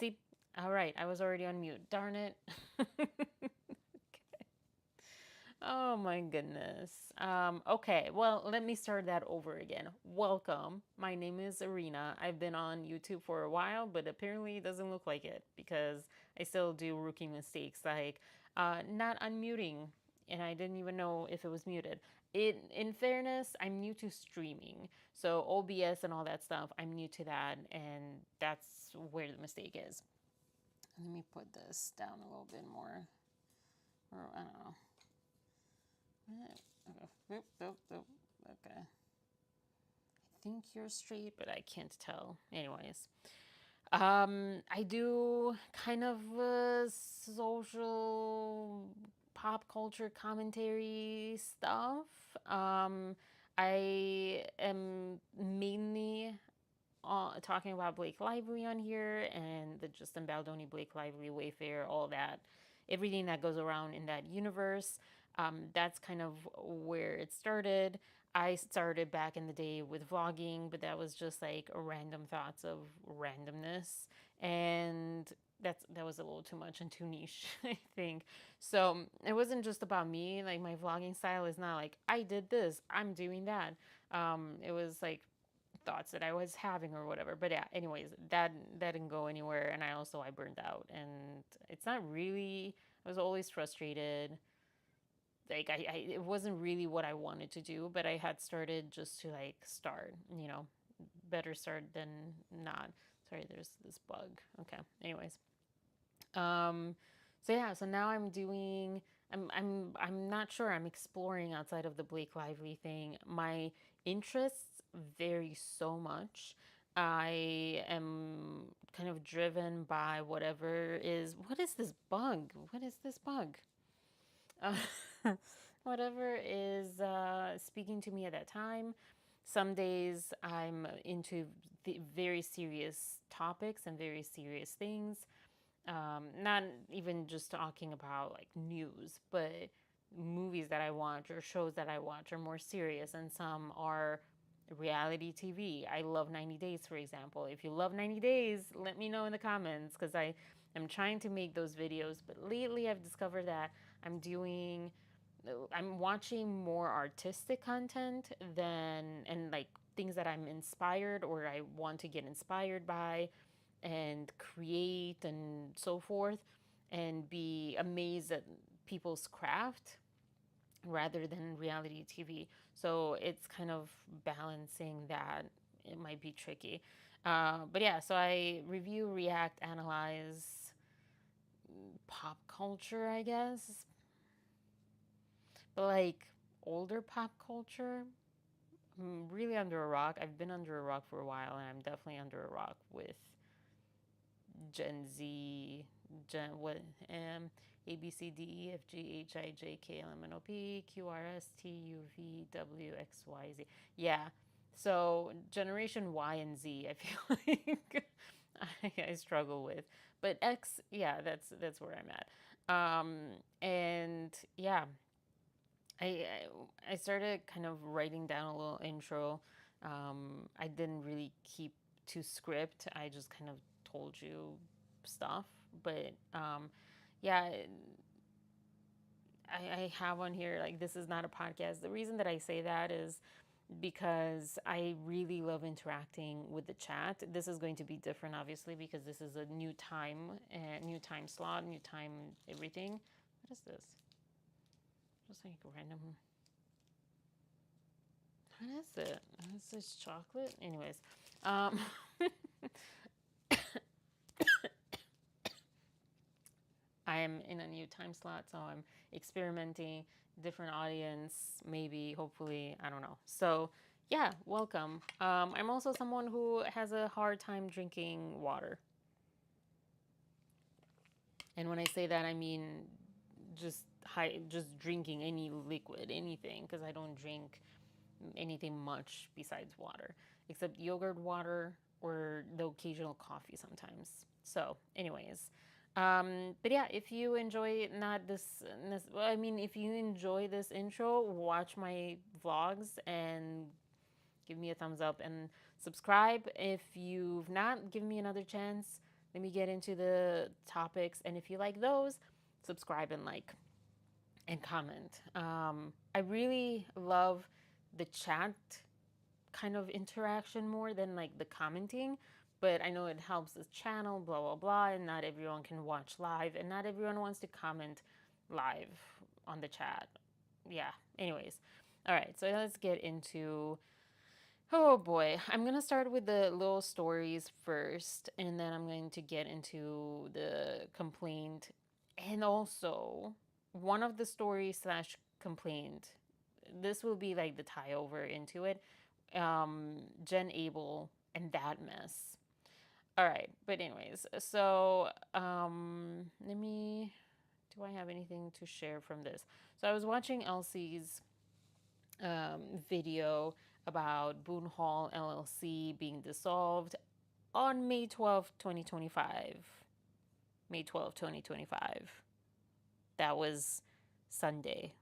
See, all right, I was already on mute. Darn it. Oh my goodness. Okay, well, let me start that over again. Welcome. My name is Arina. I've been on YouTube for a while, but apparently it doesn't look like it because I still do rookie mistakes like not unmuting, and I didn't even know if it was muted. In fairness, I'm new to streaming, so OBS and all that stuff, I'm new to that, and that's where the mistake is. Let me put this down a little bit more, or I don't know. Okay. I think you're straight, but I can't tell. Anyways, I do kind of social pop culture commentary stuff. I am mainly talking about Blake Lively on here and the Justin Baldoni, Blake Lively, Wayfair, all that, everything that goes around in that universe. That's kind of where it started. I started back in the day with vlogging, but that was just like random thoughts of randomness, and that was a little too much and too niche, I think. So it wasn't just about me. Like my vlogging style is not like I did this, I'm doing that. It was like thoughts that I was having or whatever. But yeah, anyways, that didn't go anywhere, and I burned out, and it's not really. I was always frustrated. Like it wasn't really what I wanted to do, but I had started just to like start. Better start than not. Sorry, there's this bug. Okay. Anyways, so yeah, so now I'm doing. I'm not sure. I'm exploring outside of the Blake Lively thing. My interests vary so much. I am kind of driven by whatever is. What is this bug? What is this bug? Uh, whatever is speaking to me at that time. Some days I'm into very serious topics and very serious things. Not even just talking about like news, but movies that I watch or shows that I watch are more serious, and some are reality TV. I love 90 Days, for example. If you love 90 Days, let me know in the comments because I am trying to make those videos. But lately, I've discovered that I'm doing, I'm watching more artistic content than, and like things that I'm inspired or I want to get inspired by and create and so forth and be amazed at people's craft rather than reality TV. So it's kind of balancing that. It might be tricky. But yeah, so I review, react, analyze pop culture, I guess. But like older pop culture, I'm really under a rock. I've been under a rock for a while, and I'm definitely under a rock with Gen Z, Gen what A B C D E F G H I J K L M N O P Q R S T U V W X Y Z. Yeah. So generation Y and Z, I feel like I struggle with, but X, yeah, that's where I'm at. And yeah, I started kind of writing down a little intro. I didn't really keep to script. I just kind of told you stuff. But yeah, I have on here like this is not a podcast. The reason that I say that is because I really love interacting with the chat. This is going to be different, obviously, because this is a new time slot, new time everything. What is this? Just like random. What is it? Is this chocolate? Anyways, um, I am in a new time slot, so I'm experimenting, different audience, maybe, hopefully, I don't know. So, yeah, welcome. I'm also someone who has a hard time drinking water. And when I say that, I mean just drinking any liquid, anything, because I don't drink anything much besides water, except yogurt water or the occasional coffee sometimes. So, anyways, but yeah, if you enjoy not well, I mean, if you enjoy this intro, watch my vlogs and give me a thumbs up and subscribe. If you've not, give me another chance. Let me get into the topics. And if you like those, subscribe and like and comment. I really love the chat kind of interaction more than like the commenting, but I know it helps the channel, blah, blah, blah, and not everyone can watch live, and not everyone wants to comment live on the chat. Yeah, anyways. All right, so let's get into. Oh boy, I'm gonna start with the little stories first, and then I'm going to get into the complaint, and also one of the stories slash complaint. This will be like the tie over into it. Jen Abel and that mess. All right, but anyways, so let me. Do I have anything to share from this? So I was watching Elsie's video about Boone Hall LLC being dissolved on May 12th, 2025. May 12th, 2025. That was Sunday.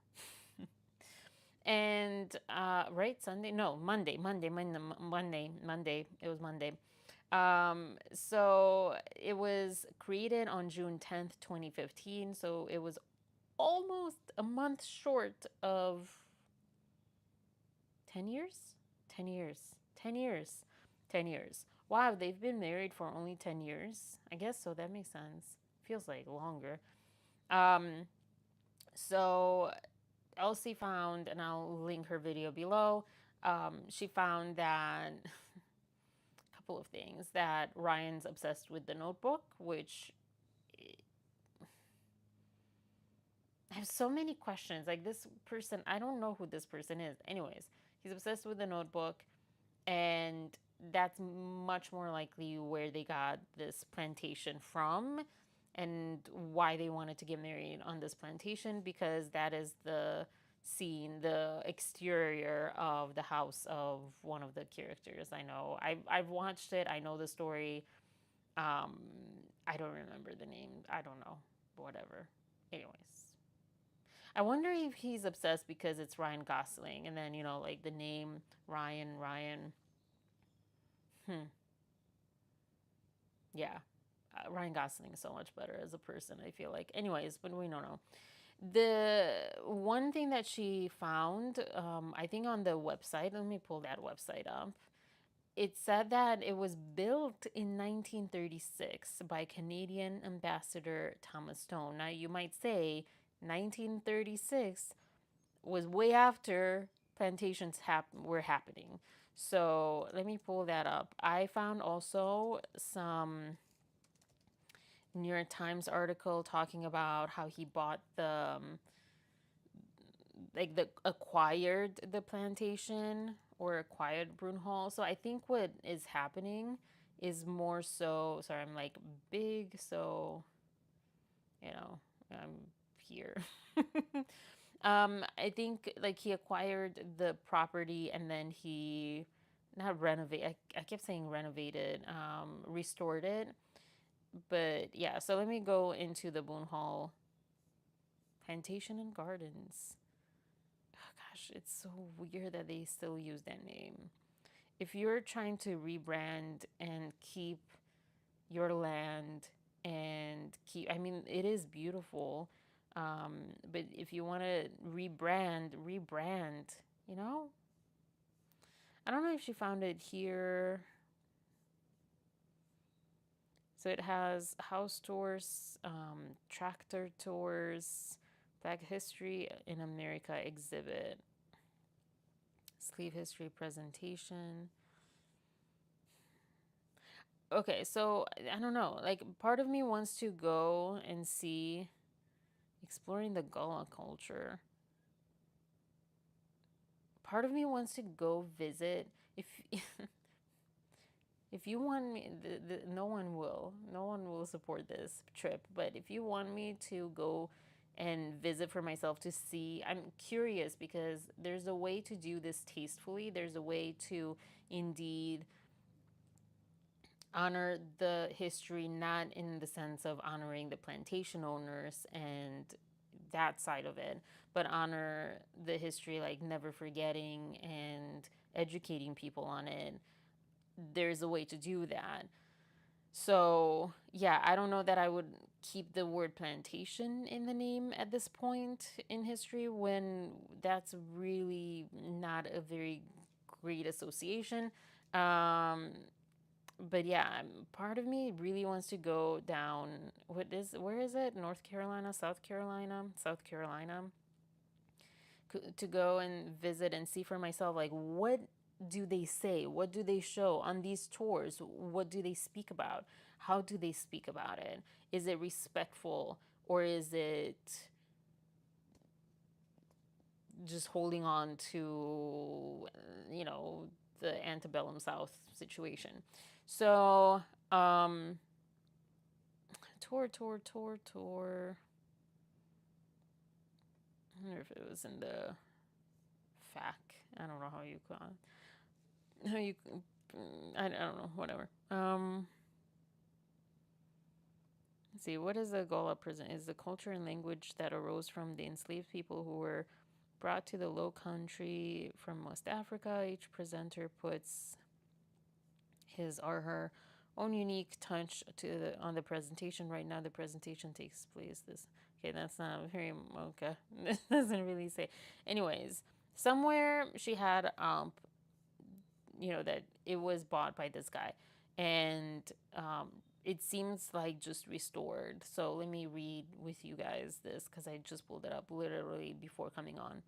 And right, Sunday? No, Monday. It was Monday. So it was created on June 10th, 2015. So it was almost a month short of 10 years? 10 years. 10 years. 10 years. Wow, they've been married for only 10 years. I guess so. That makes sense. Feels like longer. Um, so Elsie found, and I'll link her video below. She found that a couple of things that Ryan's obsessed with the Notebook, which I have so many questions. Like this person, I don't know who this person is. Anyways, he's obsessed with the Notebook, and that's much more likely where they got this plantation from and why they wanted to get married on this plantation, because that is the scene, the exterior of the house of one of the characters. I know I've watched it. I know the story. um I don't remember the name. I don't know, whatever. Anyways, I wonder if he's obsessed because it's Ryan Gosling, and then like the name Ryan. Yeah. Ryan Gosling is so much better as a person, I feel like. Anyways, but we don't know. The one thing that she found, I think on the website, let me pull that website up. It said that it was built in 1936 by Canadian Ambassador Thomas Stone. Now, you might say 1936 was way after plantations were happening. So let me pull that up. I found also some New York Times article talking about how he bought the acquired the plantation or acquired Boone Hall. So I think what is happening is more so. Sorry, I'm like big, so I'm here. I think like he acquired the property and then he not renovate. I kept saying renovated, restored it. But yeah, so let me go into the Boone Hall Plantation and Gardens. Oh gosh, it's so weird that they still use that name. If you're trying to rebrand and keep your land and keep, I mean, it is beautiful. But if you want to rebrand, you know? I don't know if she found it here. So it has house tours, tractor tours, Black History in America exhibit, sleeve history presentation. Okay, so I don't know. Like, part of me wants to go and see exploring the Gullah culture. Part of me wants to go visit. If if you want me, no one will. No one will support this trip. But if you want me to go and visit for myself to see, I'm curious because there's a way to do this tastefully. There's a way to indeed honor the history, not in the sense of honoring the plantation owners and that side of it, but honor the history, like never forgetting and educating people on it. There's a way to do that. So, yeah, I don't know that I would keep the word plantation in the name at this point in history when that's really not a very great association. Um, but yeah, part of me really wants to go down. Where is it? North Carolina, South Carolina, South Carolina, to go and visit and see for myself, like, what do they say? What do they show on these tours? What do they speak about? How do they speak about it? Is it respectful, or is it just holding on to, you know, the antebellum South situation? So, um, tour. I wonder if it was in the FAQ. I don't know how you call it. How you, I don't know, whatever. Let's see, what is the goal of prison? Is the culture and language that arose from the enslaved people who were brought to the low country from West Africa. Each presenter puts his or her own unique touch on the presentation. Right now, the presentation takes place this. Okay, that's not very okay. It doesn't really say. Anyways, somewhere she had that it was bought by this guy, and it seems like just restored. So let me read with you guys this because I just pulled it up literally before coming on.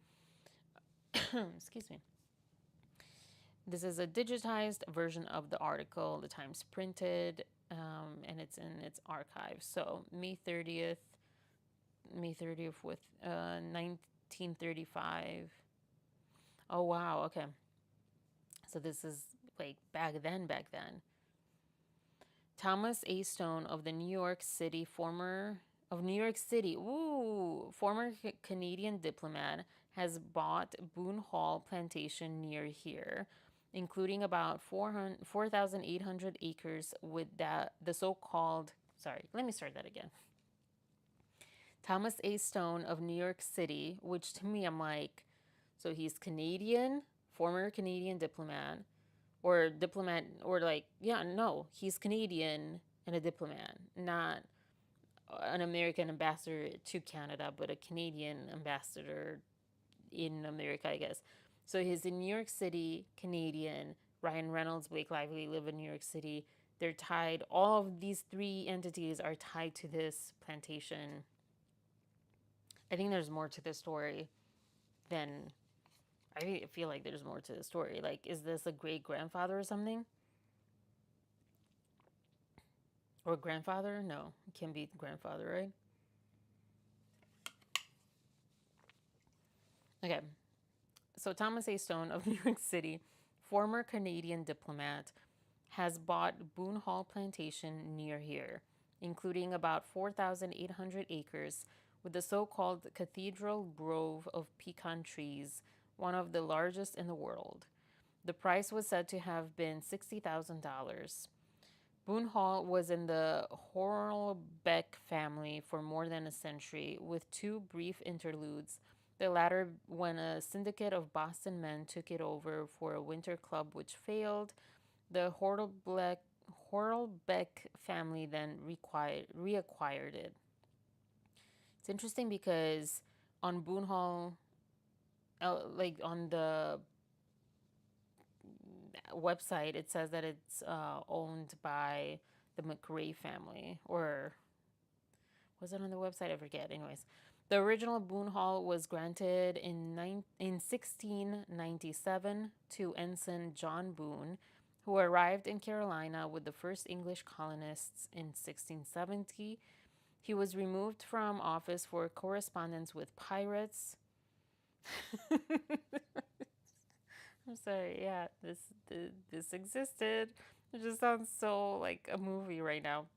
Excuse me. This is a digitized version of the article, the Times printed, and it's in its archive. So May 30th with 1935. Oh wow, okay. So this is like back then. Thomas A. Stone of the New York City, former Canadian diplomat, has bought Boone Hall plantation near here, including about 4,800 acres with the so-called. Sorry, let me start that again. Thomas A. Stone of New York City, which to me I'm like, so he's Canadian, former Canadian diplomat, or like, yeah, no, he's Canadian and a diplomat, not an American ambassador to Canada, but a Canadian ambassador in America, I guess. So he's in New York City, Canadian. Ryan Reynolds, Blake Lively live in New York City. They're tied. All of these three entities are tied to this plantation. I think there's more to the story than I feel like there's more to the story. Like, is this a great grandfather or something? Or grandfather? No, it can be grandfather, right? Okay. So Thomas A. Stone of New York City, former Canadian diplomat, has bought Boone Hall Plantation near here, including about 4,800 acres with the so-called Cathedral Grove of pecan trees, one of the largest in the world. The price was said to have been $60,000. Boone Hall was in the Horlbeck family for more than a century, with two brief interludes, the latter when a syndicate of Boston men took it over for a winter club which failed. The Horlbeck family then reacquired it. It's interesting because on Boone Hall, like on the website, it says that it's owned by the McRae family, or was it on the website? I forget. Anyways, the original Boone Hall was granted in 1697 to Ensign John Boone, who arrived in Carolina with the first English colonists in 1670. He was removed from office for correspondence with pirates. I'm sorry. Yeah, this existed. It just sounds so like a movie right now.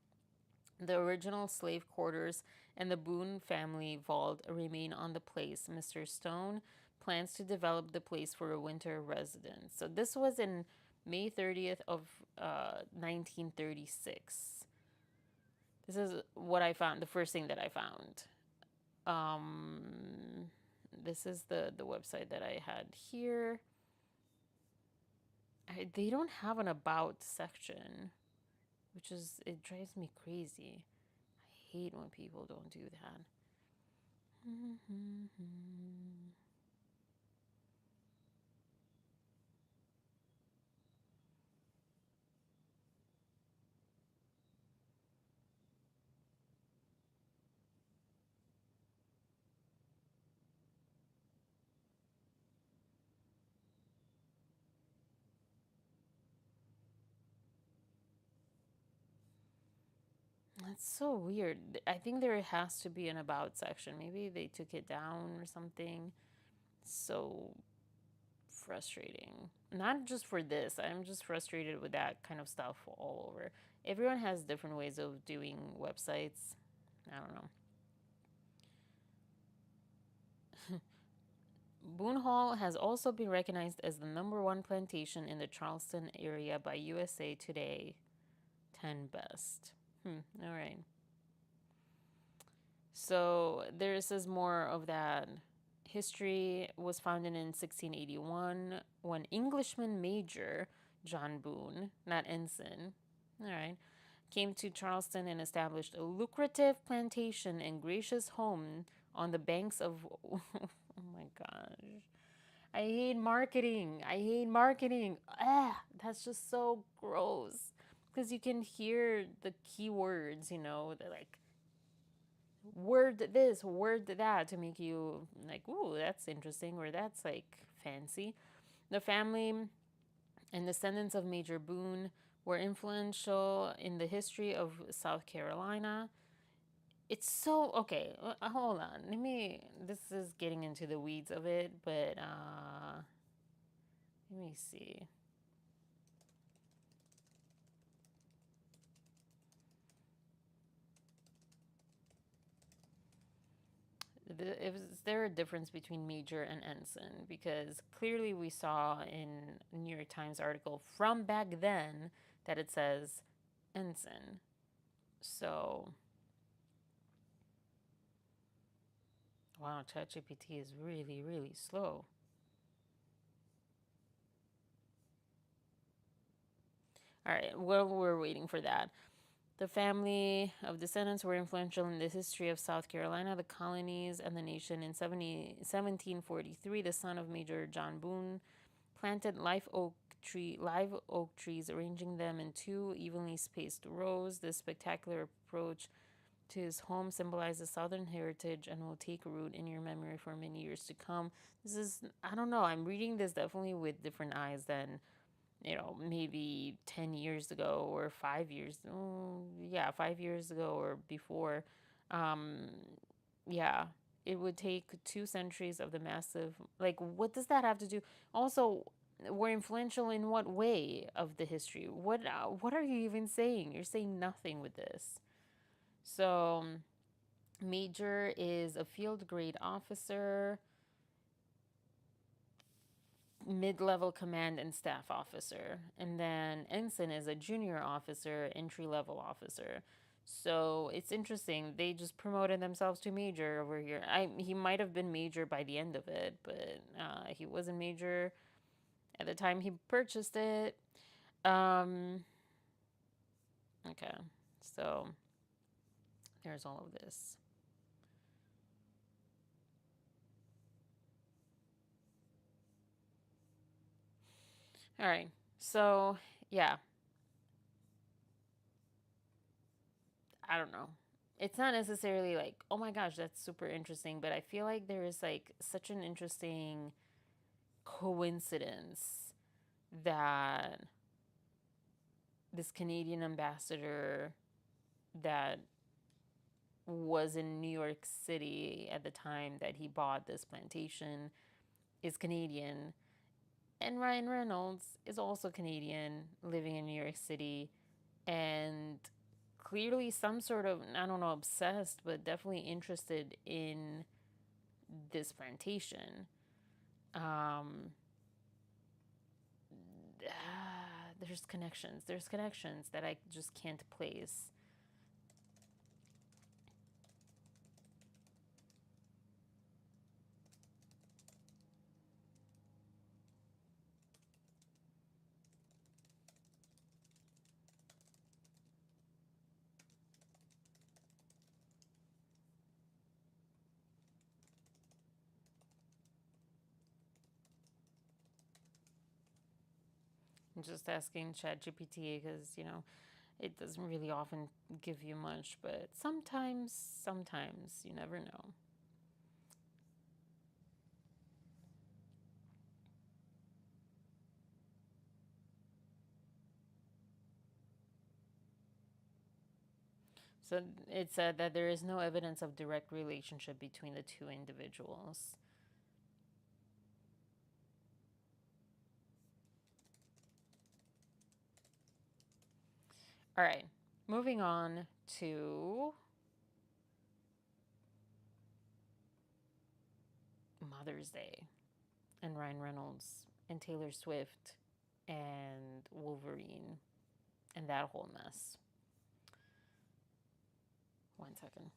The original slave quarters and the Boone family vault remain on the place. Mr. Stone plans to develop the place for a winter residence. So this was in May 30th of 1936. This is what I found, the first thing that I found. Um, this is the website that I had here. They don't have an about section. which is, it drives me crazy. I hate when people don't do that. That's so weird. I think there has to be an about section. Maybe they took it down or something. So frustrating. Not just for this. I'm just frustrated with that kind of stuff all over. Everyone has different ways of doing websites. I don't know. Boone Hall has also been recognized as the #1 plantation in the Charleston area by USA Today 10 Best. All right. So there says more of that. History was founded in 1681 when Englishman Major John Boone, not ensign, all right, came to Charleston and established a lucrative plantation and gracious home on the banks of. Oh my gosh. I hate marketing. I hate marketing. Ah, that's just so gross. Because you can hear the keywords, they're like word this, word that to make you like, ooh, that's interesting, or that's like fancy. The family and descendants of Major Boone were influential in the history of South Carolina. It's so okay. Hold on. This is getting into the weeds of it, but let me see. Is there a difference between major and ensign? Because clearly we saw in a New York Times article from back then that it says ensign. So, wow, ChatGPT is really, really slow. All right, well, we're waiting for that. The family of descendants were influential in the history of South Carolina, the colonies, and the nation. In 1743, the son of Major John Boone planted live oak trees, arranging them in two evenly spaced rows. This spectacular approach to his home symbolizes Southern heritage and will take root in your memory for many years to come. This is, I don't know, I'm reading this definitely with different eyes than, maybe 10 years ago or 5 years. Oh, yeah, 5 years ago or before. Um, yeah, it would take 2 centuries of the massive. Like, what does that have to do? Also, we're influential in what way of the history? What are you even saying? You're saying nothing with this. So, major is a field grade officer, mid level command and staff officer. And then ensign is a junior officer, entry level officer. So it's interesting. They just promoted themselves to major over here. He might have been major by the end of it, but he wasn't major at the time he purchased it. Um, okay, so there's all of this. All right, so yeah, I don't know. It's not necessarily like, oh my gosh, that's super interesting, but I feel like there is like such an interesting coincidence that this Canadian ambassador that was in New York City at the time that he bought this plantation is Canadian, and Ryan Reynolds is also Canadian living in New York City, and clearly some sort of, I don't know, obsessed, but definitely interested in this plantation. Um, there's connections that I just can't place. I'm just asking ChatGPT because, it doesn't really often give you much, but sometimes, you never know. So it said that there is no evidence of direct relationship between the two individuals. All right, moving on to Mother's Day and Ryan Reynolds and Taylor Swift and Wolverine and that whole mess. One second.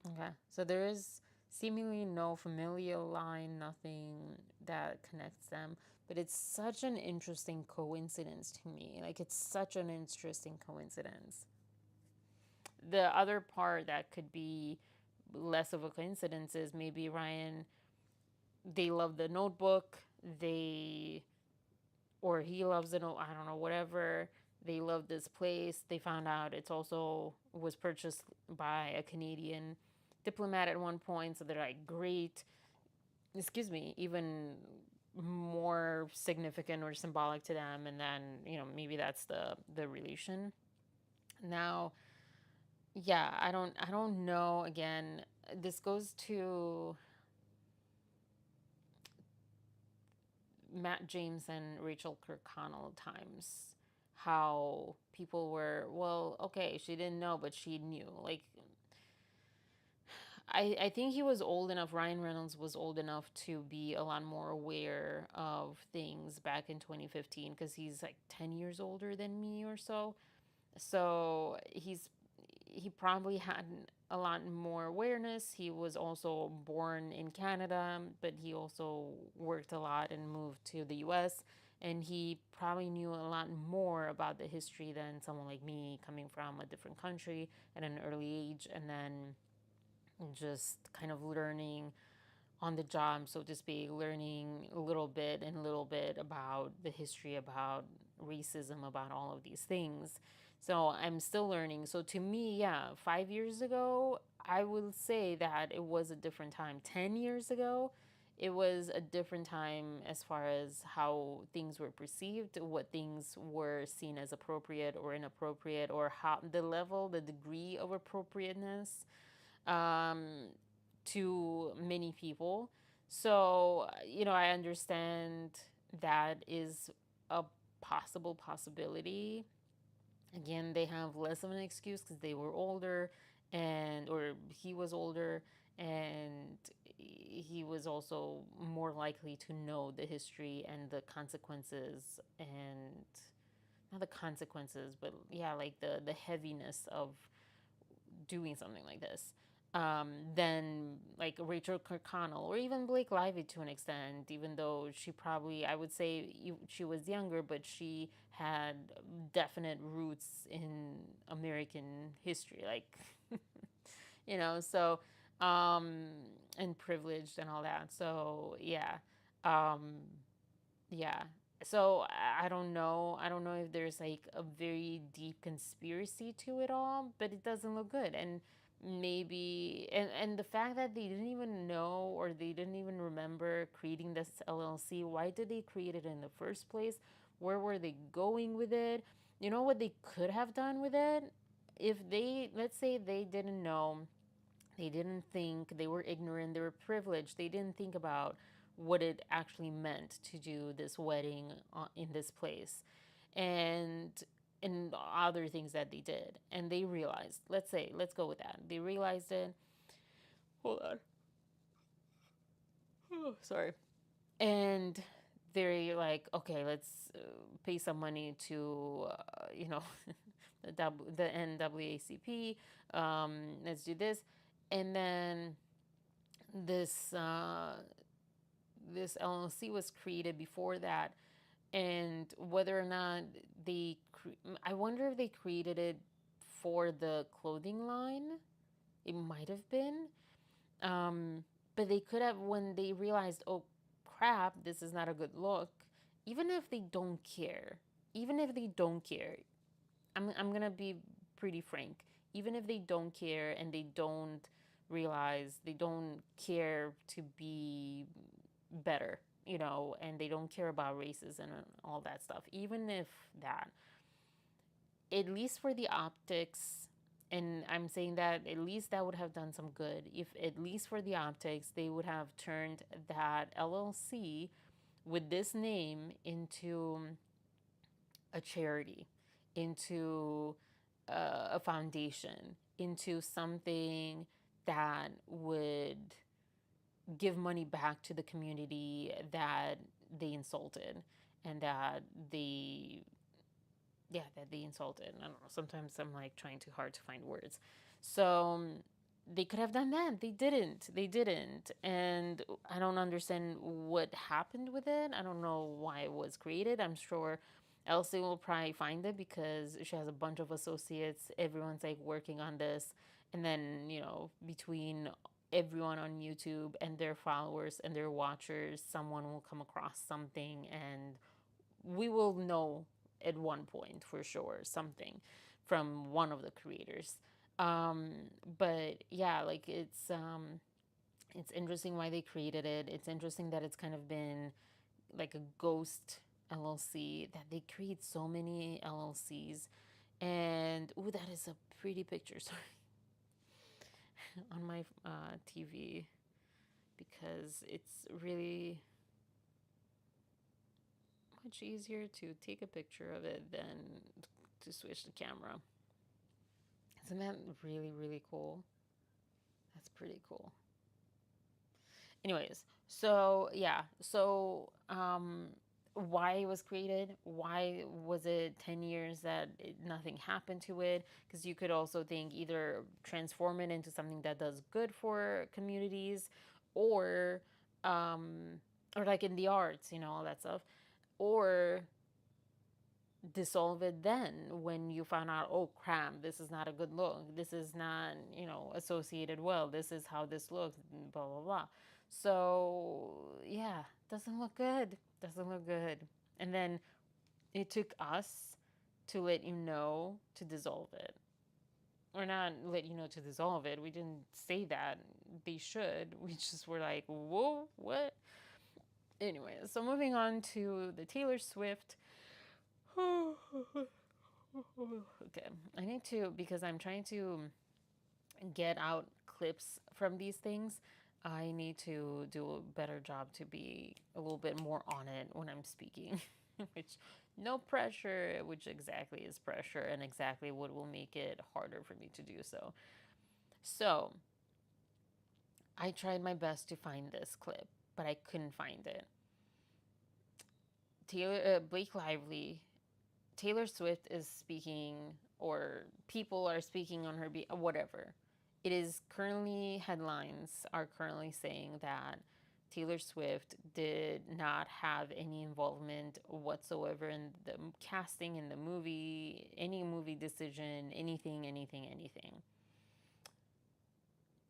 Okay. So there is seemingly no familial line, nothing that connects them. But it's such an interesting coincidence to me. Like, it's such an interesting coincidence. The other part that could be less of a coincidence is maybe Ryan, they love the notebook, they, or he loves it, I don't know, whatever. They love this place. They found out it's also was purchased by a Canadian diplomat at one point, so they're like, great. Excuse me, even more significant or symbolic to them, and then maybe that's the relation. Now, yeah, I don't know. Again, this goes to Matt James and Rachel Kirkconnell times, how people were, well, okay, she didn't know, but she knew. Like, I think he was old enough, Ryan Reynolds was old enough to be a lot more aware of things back in 2015 because he's like 10 years older than me or so. So he probably had a lot more awareness. He was also born in Canada, but he also worked a lot and moved to the US. And he probably knew a lot more about the history than someone like me coming from a different country at an early age and then just kind of learning on the job, so to speak, learning a little bit about the history, about racism, about all of these things. So I'm still learning. So to me, yeah, 5 years ago, I will say that it was a different time. 10 years ago, it was a different time as far as how things were perceived, what things were seen as appropriate or inappropriate, or how the level, the degree of appropriateness um, to many people. So, I understand that is a possible possibility. Again, they have less of an excuse because they were older or he was older, and he was also more likely to know the history and the consequences, and not the consequences, but yeah, like the heaviness of doing something like this, than like Rachel Kirkconnell or even Blake Lively to an extent, even though she probably, I would say she was younger, but she had definite roots in American history, like, so, um, and privileged and all that. So, yeah. Um, yeah. So I don't know. I don't know if there's like a very deep conspiracy to it all, but it doesn't look good. And maybe and the fact that they didn't even know or they didn't even remember creating this LLC, why did they create it in the first place? Where were they going with it? You know what they could have done with it? If they, let's say they didn't know, they didn't think, they were ignorant, they were privileged, they didn't think about what it actually meant to do this wedding in this place and other things that they did. And they realized, let's go with that. They realized it. Hold on. Oh, sorry. And they're like, okay, let's pay some money to, the NAACP. Let's do this. And then this this LLC was created before that, And whether or not they, I wonder if they created it for the clothing line. It might have been. Um, but they could have, when they realized, oh crap, this is not a good look, even if they don't care, even if they don't care, I'm gonna be pretty frank. Even if they don't care and they don't realize, they don't care to be better, and they don't care about races and all that stuff, even if that, at least for the optics, and I'm saying that at least that would have done some good if at least for the optics they would have turned that LLC with this name into a charity, into a foundation, into something that would give money back to the community that they insulted and that they that they insulted. I don't know. Sometimes I'm like trying too hard to find words. So they could have done that. They didn't. They didn't. And I don't understand what happened with it. I don't know why it was created. I'm sure Elsie will probably find it because she has a bunch of associates. Everyone's like working on this. And then, between everyone on YouTube and their followers and their watchers, someone will come across something and we will know at one point for sure something from one of the creators. Um, but yeah, like it's interesting why they created it. It's interesting that it's kind of been like a ghost LLC, that they create so many LLCs. And ooh, that is a pretty picture. Sorry, on my TV, because it's really much easier to take a picture of it than to switch the camera. Isn't that really, really cool? That's pretty cool. Anyways, so yeah, why it was created? Why was it 10 years that nothing happened to it? Because you could also think either transform it into something that does good for communities, or, um, or like in the arts, all that stuff, or dissolve it then when you found out, oh crap, this is not a good look, this is not associated well, this is how this looks, blah blah blah. So yeah, doesn't look good, doesn't look good. And then it took us to let you know to dissolve it, or not let you know to dissolve it. We didn't say that they should, we just were like, whoa, what? Anyway, so moving on to the Taylor Swift. Okay, I need to, because I'm trying to get out clips from these things. I need to do a better job to be a little bit more on it when I'm speaking. Which, no pressure, which exactly is pressure and exactly what will make it harder for me to do so. So, I tried my best to find this clip, but I couldn't find it. Blake Lively, Taylor Swift is speaking, or people are speaking on her whatever. It is currently, headlines are currently saying that Taylor Swift did not have any involvement whatsoever in the casting in the movie, any movie decision, anything, anything, anything.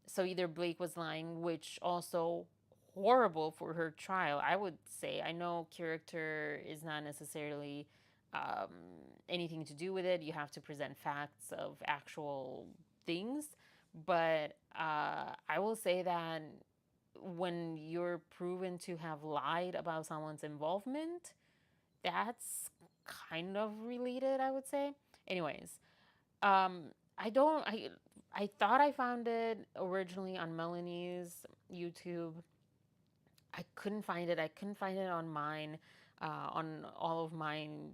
So either Blake was lying, which also horrible for her trial, I would say. I know character is not necessarily um, anything to do with it. You have to present facts of actual things. But I will say that when you're proven to have lied about someone's involvement, that's kind of related, I would say. Anyways, um, I don't. I thought I found it originally on Melanie's YouTube. I couldn't find it. I couldn't find it on mine, on all of mine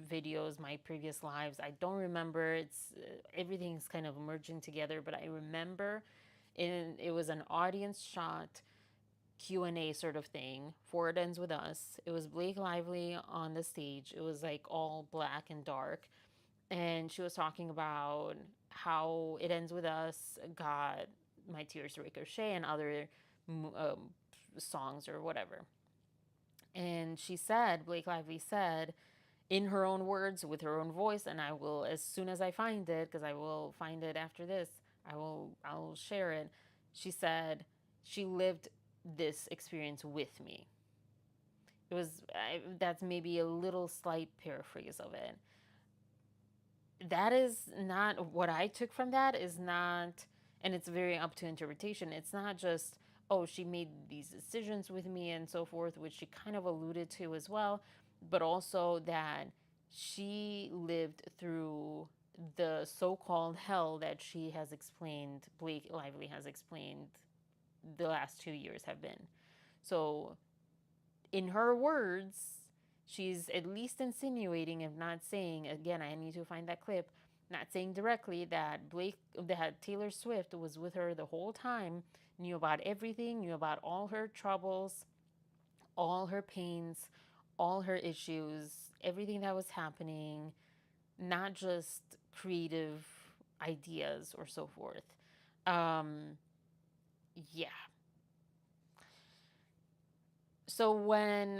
videos, my previous lives. I don't remember. It's everything's kind of merging together, but I remember it was an audience shot Q&A sort of thing for It Ends With Us. It was Blake Lively on the stage. It was like all black and dark, and she was talking about how It Ends With Us got My Tears Ricochet and other um, songs or whatever. And she said, Blake Lively said, in her own words, with her own voice, and I will, as soon as I find it, because I will find it after this, I'll share it. She said she lived this experience with me. It was that's maybe a little slight paraphrase of it. That is not what I took from that. Is not, and it's very up to interpretation. It's not just, oh, she made these decisions with me and so forth, which she kind of alluded to as well, but also that she lived through the so-called hell that she has explained, Blake Lively has explained, the last 2 years have been. So in her words, she's at least insinuating, if not saying, again, I need to find that clip, not saying directly that Taylor Swift was with her the whole time, knew about everything, knew about all her troubles, all her pains, all her issues, everything that was happening, not just creative ideas or so forth. Um, yeah. So let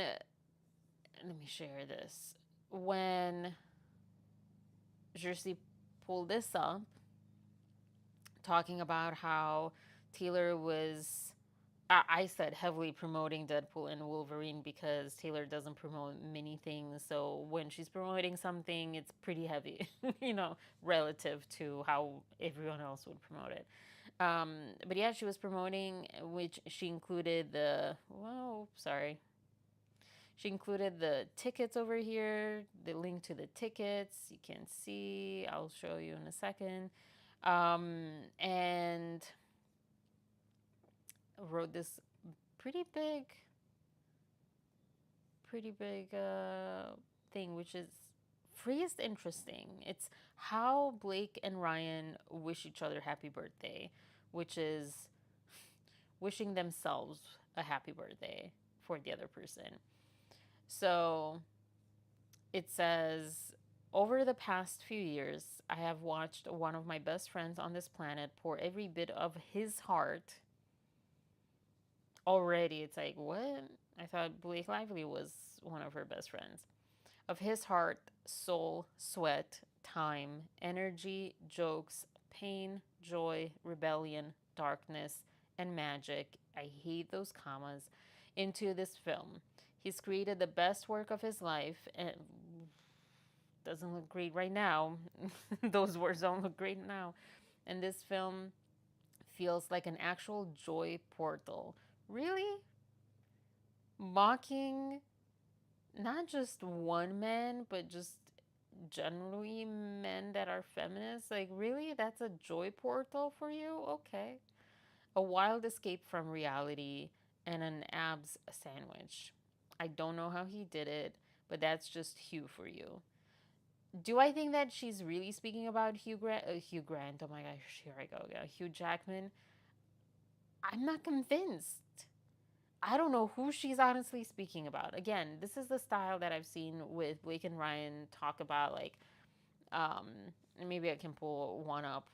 me share this. When Jersey pulled this up, talking about how Taylor was, I said heavily promoting Deadpool and Wolverine because Taylor doesn't promote many things. So when she's promoting something, it's pretty heavy, relative to how everyone else would promote it. But yeah, she was promoting, which she included she included the tickets over here, the link to the tickets. You can see, I'll show you in a second. And wrote this pretty big, thing, which is phrased interesting. It's how Blake and Ryan wish each other happy birthday, which is wishing themselves a happy birthday for the other person. So it says, over the past few years, I have watched one of my best friends on this planet pour every bit of his heart. Already, it's like, what? I thought Blake Lively was one of her best friends. Of his heart, soul, sweat, time, energy, jokes, pain, joy, rebellion, darkness, and magic. I hate those commas. Into this film. He's created the best work of his life, and doesn't look great right now. Those words don't look great now. And this film feels like an actual joy portal. Really? Mocking not just one man, but just generally men that are feminists. Like, really? That's a joy portal for you? Okay. A wild escape from reality and an abs sandwich. I don't know how he did it, but that's just Hugh for you. Do I think that she's really speaking about Hugh Grant? Hugh Grant. Oh my gosh, here I go. Yeah, Hugh Jackman. I'm not convinced. I don't know who she's honestly speaking about. Again, this is the style that I've seen with Blake and Ryan talk about, like, um, maybe I can pull one up.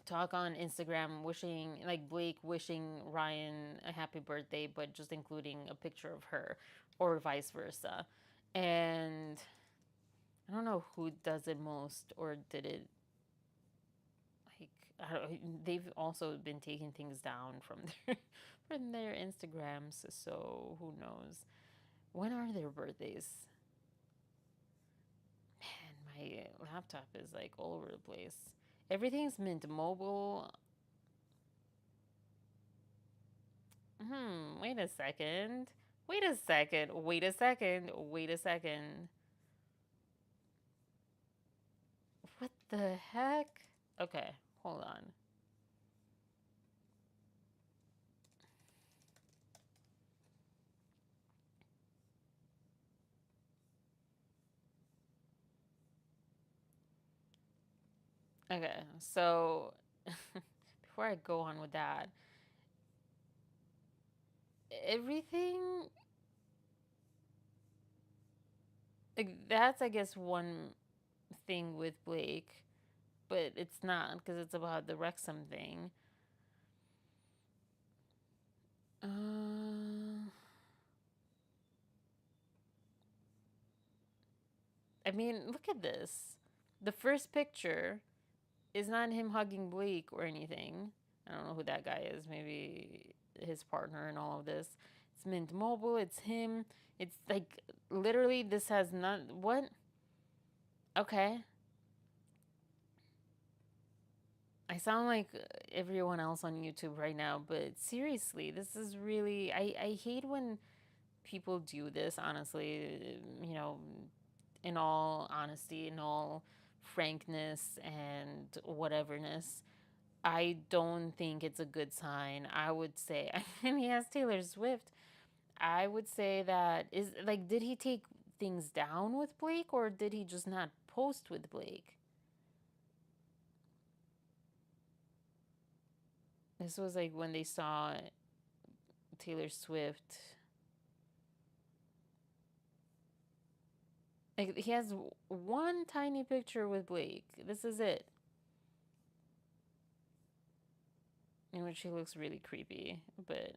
Talk on Instagram, wishing, like, Blake wishing Ryan a happy birthday, but just including a picture of her, or vice versa. And I don't know who does it most or did it. Like, I don't, they've also been taking things down from their from their Instagrams, so who knows? When are their birthdays? Man, my laptop is like all over the place. Everything's Mint Mobile. Wait a second. Wait a second. Wait a second. Wait a second. What the heck? Okay, hold on. Okay, so before I go on with that, everything, like, that's, I guess, one thing with Blake, but it's not because it's about the Wrexham thing. Uh, I mean, look at this. The first picture is not him hugging Blake or anything. I don't know who that guy is. Maybe his partner in all of this. It's Mint Mobile. It's him. It's like literally this has not what? Okay. I sound like everyone else on YouTube right now, but seriously, this is really I hate when people do this, honestly, in all honesty, in all frankness and whateverness. I don't think it's a good sign. I would say, I mean, he has Taylor Swift. I would say that is like, did he take things down with Blake or did he just not post with Blake? This was like when they saw Taylor Swift. Like, he has one tiny picture with Blake. This is it. In which he looks really creepy, but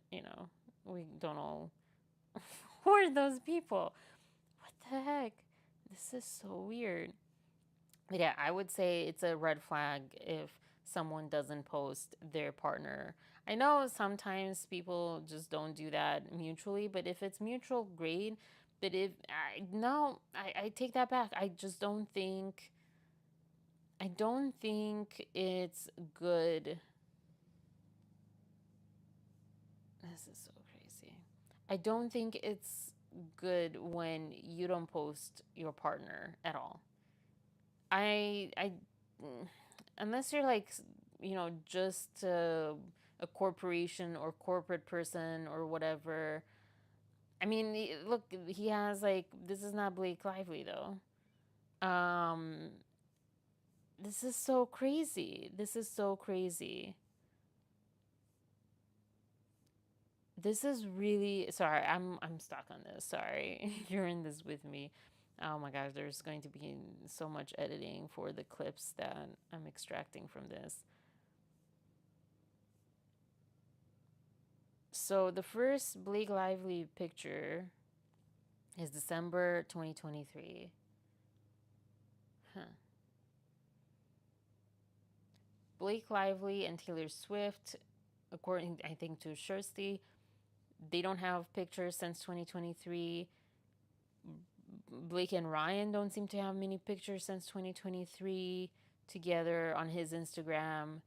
we don't all. Who are those people? What the heck? This is so weird. But yeah, I would say it's a red flag if someone doesn't post their partner. I know sometimes people just don't do that mutually, but if it's mutual, great. But if I no, I take that back. I don't think it's good. This is so crazy. I don't think it's good when you don't post your partner at all. I unless you're like, just a corporation or corporate person or whatever. I mean, look, he has like, this is not Blake Lively though. Um, this is so crazy. This is so crazy. This is really sorry. I'm stuck on this. Sorry, you're in this with me. Oh my gosh, there's going to be so much editing for the clips that I'm extracting from this. So the first Blake Lively picture is December 2023. Huh. Blake Lively and Taylor Swift, according I think to Shirsty, they don't have pictures since 2023. Blake and Ryan don't seem to have many pictures since 2023 together on his Instagram.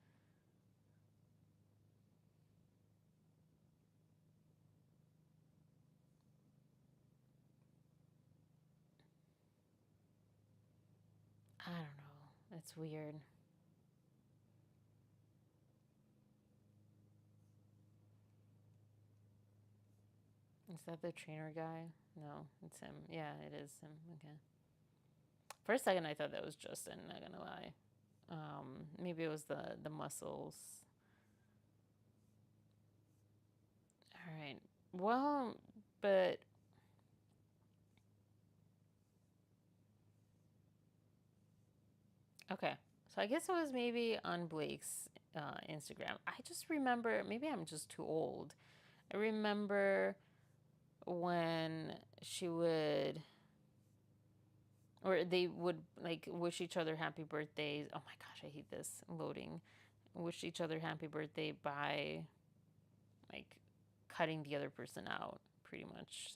I don't know. It's weird. Is that the trainer guy? No, it's him. Yeah, it is him. Okay. For a second, I thought that was Justin. Not gonna lie. Maybe it was the muscles. All right. Well, but okay. So I guess it was maybe on Blake's Instagram. I just remember. Maybe I'm just too old. I remember when she would, or they would like wish each other happy birthdays. Oh my gosh, I hate this loading. Wish each other happy birthday by like cutting the other person out, pretty much.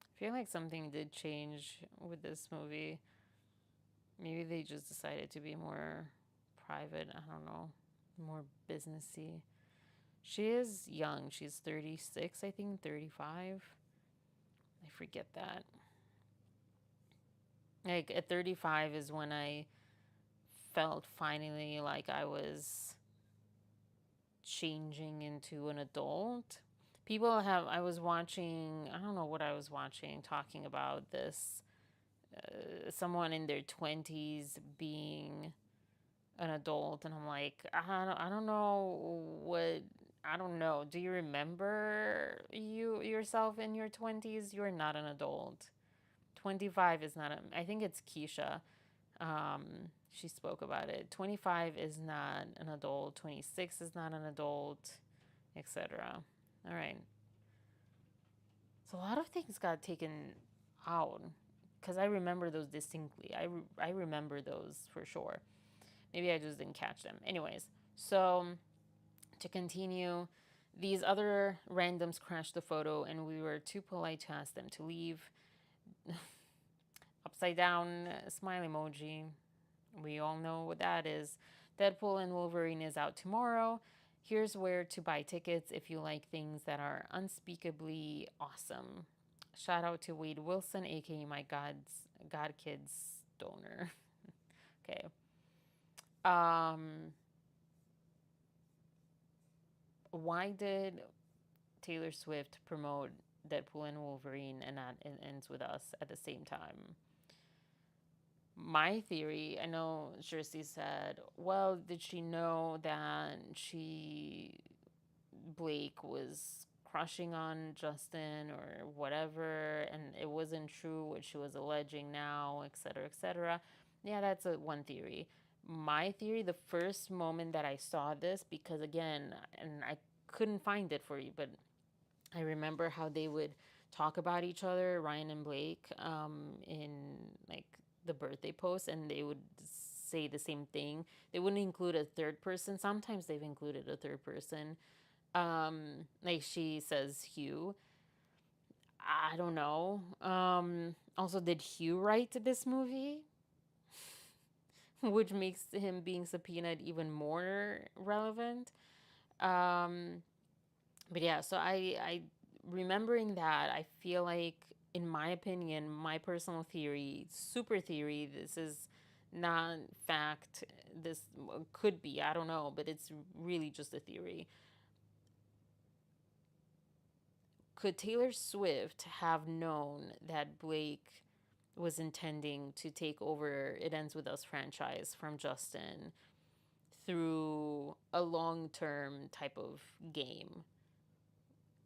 I feel like something did change with this movie. Maybe they just decided to be more private. I don't know, more businessy. She is young. She's 36, I think, 35. I forget that. Like at 35 is when I felt finally like I was changing into an adult. I was watching, I don't know what I was watching, talking about this. Someone in their 20s being an adult, and I'm like, I don't know what. I don't know. Do you remember yourself in your 20s? You're not an adult. 25 is not I think it's Keisha. She spoke about it. 25 is not an adult. 26 is not an adult, etc. All right. So a lot of things got taken out because I remember those distinctly. I remember those for sure. Maybe I just didn't catch them. Anyways, so to continue, these other randoms crashed the photo, and we were too polite to ask them to leave. Upside down smile emoji. We all know what that is. Deadpool and Wolverine is out tomorrow. Here's where to buy tickets if you like things that are unspeakably awesome. Shout out to Wade Wilson, aka my God Kids donor. Okay. Why did Taylor Swift promote Deadpool and Wolverine and not It Ends With Us at the same time? My theory, I know Jersey said, well, did she know that Blake was crushing on Justin or whatever, and it wasn't true what she was alleging now, etc., etc.? Yeah, that's one theory. My theory, the first moment that I saw this, because again, and I couldn't find it for you, but I remember how they would talk about each other, Ryan and Blake, in like the birthday post, and they would say the same thing. They wouldn't include a third person. Sometimes they've included a third person. Like she says, Hugh. I don't know. Also, did Hugh write this movie? Which makes him being subpoenaed even more relevant. Um, but yeah, so I remembering that, I feel like, in my opinion, my personal theory, super theory, this is not fact. This could be, I don't know, but it's really just a theory. Could Taylor Swift have known that Blake was intending to take over It Ends With Us franchise from Justin through a long term type of game?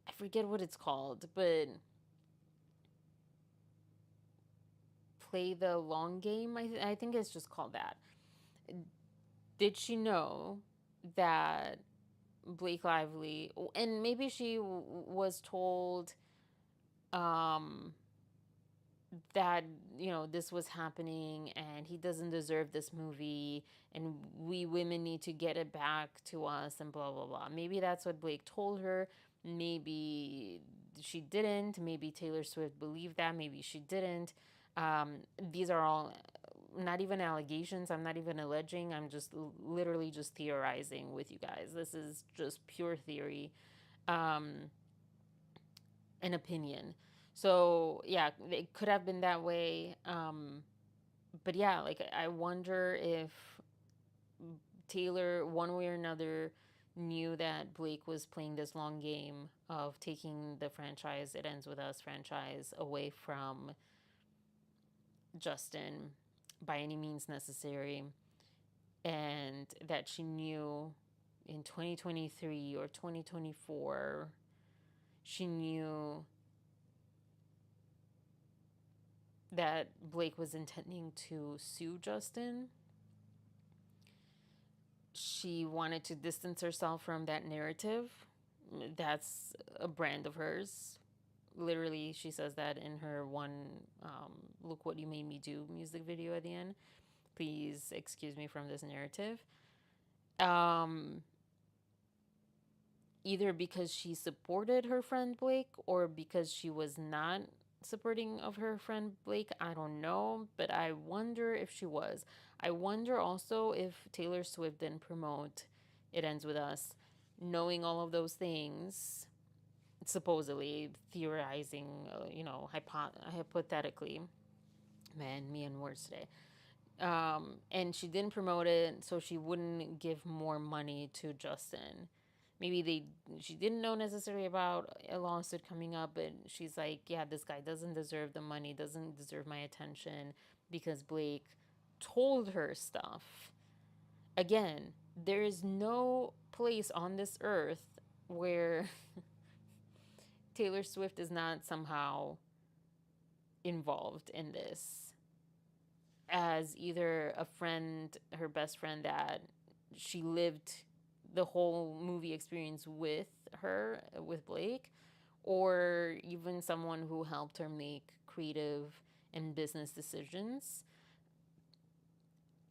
I forget what it's called, but play the long game. I think it's just called that. Did she know that Blake Lively, and maybe she was told um, that, this was happening and he doesn't deserve this movie and we women need to get it back to us and blah, blah, blah. Maybe that's what Blake told her. Maybe she didn't. Maybe Taylor Swift believed that. Maybe she didn't. These are all not even allegations. I'm not even alleging. I'm just literally just theorizing with you guys. This is just pure theory, um, and opinion. So yeah, it could have been that way. But yeah, like I wonder if Taylor, one way or another, knew that Blake was playing this long game of taking the franchise, It Ends With Us franchise, away from Justin by any means necessary, and that she knew in 2023 or 2024, she knew that Blake was intending to sue Justin. She wanted to distance herself from that narrative. That's a brand of hers. Literally, she says that in her one Look What You Made Me Do music video at the end. Please excuse me from this narrative. Um, Either because she supported her friend Blake or because she was not supporting of her friend Blake. I don't know, but I wonder if she was. I wonder also if Taylor Swift didn't promote It Ends With Us, knowing all of those things, supposedly theorizing, hypothetically. Man, me and words today. And she didn't promote it so she wouldn't give more money to Justin. Maybe she didn't know necessarily about a lawsuit coming up, but she's like, yeah, this guy doesn't deserve the money, doesn't deserve my attention because Blake told her stuff. Again, there is no place on this earth where Taylor Swift is not somehow involved in this as either a friend, her best friend that she lived the whole movie experience with her, with Blake, or even someone who helped her make creative and business decisions.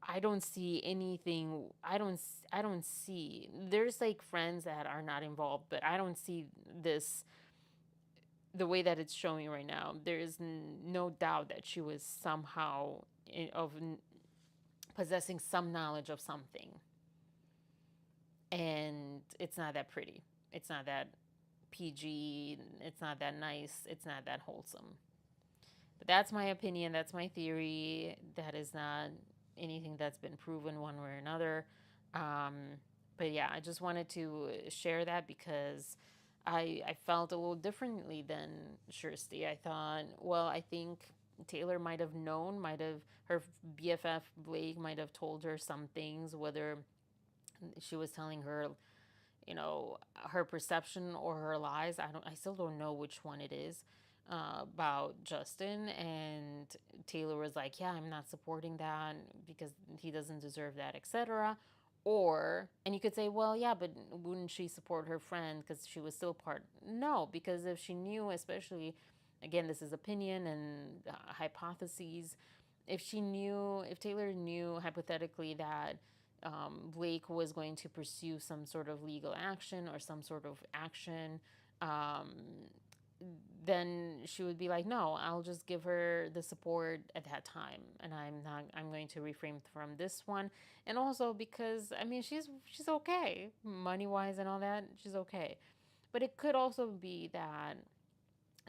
I don't see anything. I don't see. There's like friends that are not involved, but I don't see this the way that it's showing right now. There is no doubt that she was somehow possessing some knowledge of something, and it's not that pretty. It's not that PG. It's not that nice. It's not that wholesome. But that's my opinion. That's my theory. That is not anything that's been proven one way or another. Um, but yeah, I just wanted to share that because I felt a little differently than Kirsty. I thought, well, I think Taylor might have known, might have her BFF Blake might have told her some things, whether she was telling her, her perception or her lies. I still don't know which one it is, about Justin. And Taylor was like, yeah, I'm not supporting that because he doesn't deserve that, etc. Or, and you could say, well, yeah, but wouldn't she support her friend because she was still part? No, because if she knew, especially, again, this is opinion and hypotheses, if Taylor knew hypothetically that Blake was going to pursue some sort of legal action or some sort of action, um, then she would be like, no, I'll just give her the support at that time, and I'm going to refrain from this one. And also because I mean she's okay money wise and all that, she's okay. But it could also be that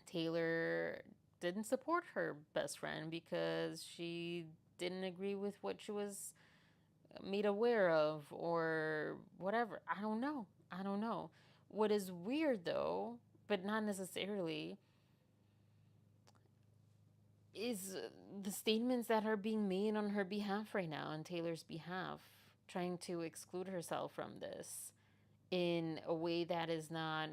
Taylor didn't support her best friend because she didn't agree with what she was made aware of or whatever. I don't know. I don't know. What is weird though, but not necessarily, is the statements that are being made on her behalf right now, on Taylor's behalf, trying to exclude herself from this in a way that is not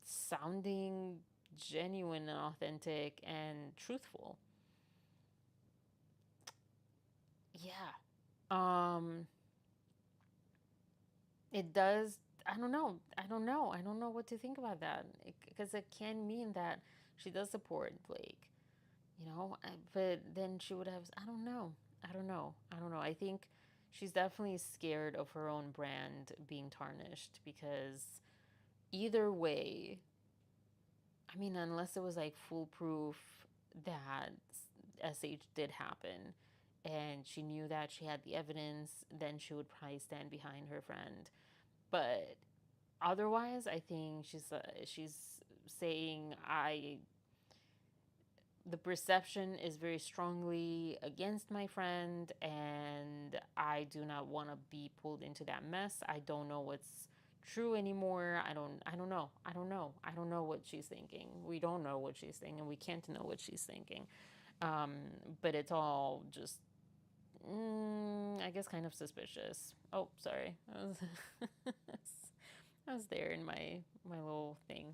sounding genuine and authentic and truthful. Yeah. Um it does. I don't know. I don't know. I don't know what to think about that because it can mean that she does support Blake, but then she would have. I don't know. I don't know. I don't know. I think she's definitely scared of her own brand being tarnished because either way, I mean, unless it was like foolproof that SH did happen and she knew that she had the evidence, then she would probably stand behind her friend. But otherwise, I think she's saying I the perception is very strongly against my friend, and I do not want to be pulled into that mess. I don't know what's true anymore. I don't know. I don't know what she's thinking. We don't know what she's thinking. We can't know what she's thinking. Um, but it's all just I guess kind of suspicious. Oh, sorry. I was there in my little thing.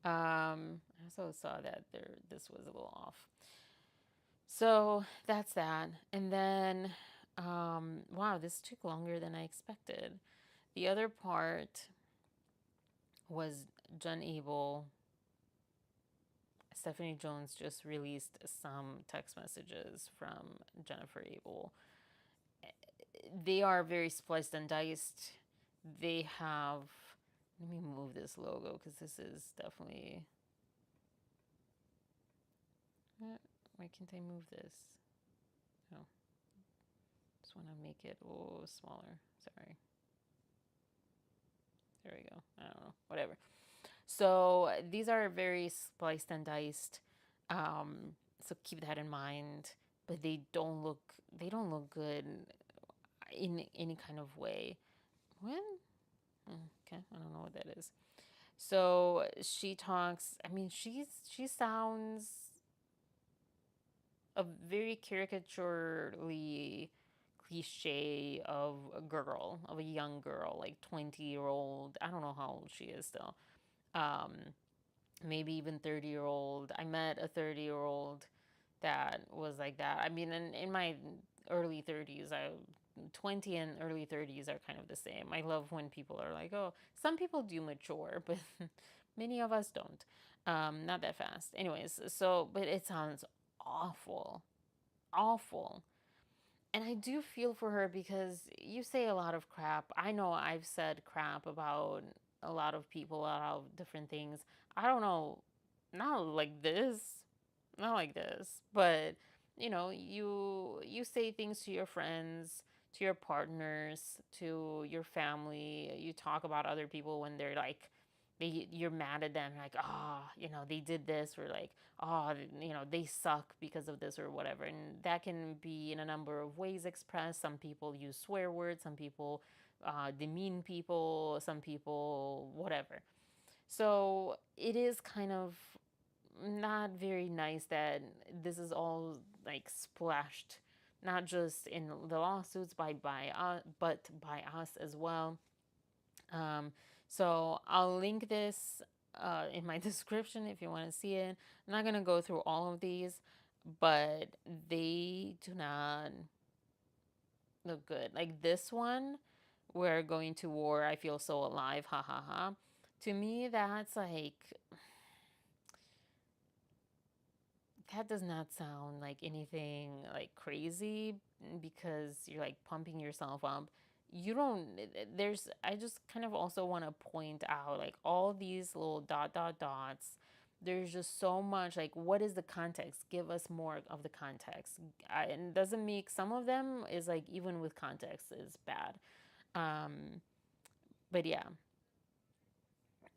I also saw that this was a little off. So that's that. And then, wow, this took longer than I expected. The other part was John Abel. Stephanie Jones just released some text messages from Jennifer Abel. They are very spliced and diced. They have. Let me move this logo because this is definitely. Why can't I move this? Oh, just want to make it a little smaller. Sorry. There we go. I don't know. Whatever. So these are very spliced and diced. So keep that in mind. But they don't look good in any kind of way. When? Okay, I don't know what that is. So she talks. I mean, she sounds a very caricaturely cliche of a girl, of a young girl, like 20-year-old. I don't know how old she is still. Um, Maybe even 30-year-old. I met a 30-year-old that was like that. I mean, in my early 30s, 20 and early 30s are kind of the same. I love when people are like, oh, some people do mature, but many of us don't. Not that fast. Anyways, so, but it sounds awful. Awful. And I do feel for her because you say a lot of crap. I know I've said crap about a lot of people, a lot of different things. I don't know, not like this, not like this, but you say things to your friends, to your partners, to your family. You talk about other people when they're like you're mad at them, like, they did this, or like, oh, they suck because of this or whatever. And that can be in a number of ways expressed. Some people use swear words, some people demean people, some people whatever. So it is kind of not very nice that this is all like splashed, not just in the lawsuits but by us as well. um, so I'll link this in my description if you want to see it. I'm not going to go through all of these, but they do not look good. Like this one, we're going to war, I feel so alive, ha ha ha. To me, that's like, that does not sound like anything like crazy, because you're like pumping yourself up. You don't, there's, I just kind of also want to point out like all these little dots. There's just so much, like, what is the context? Give us more of the context. And it doesn't make, some of them is like, even with context, is bad. Um, but yeah.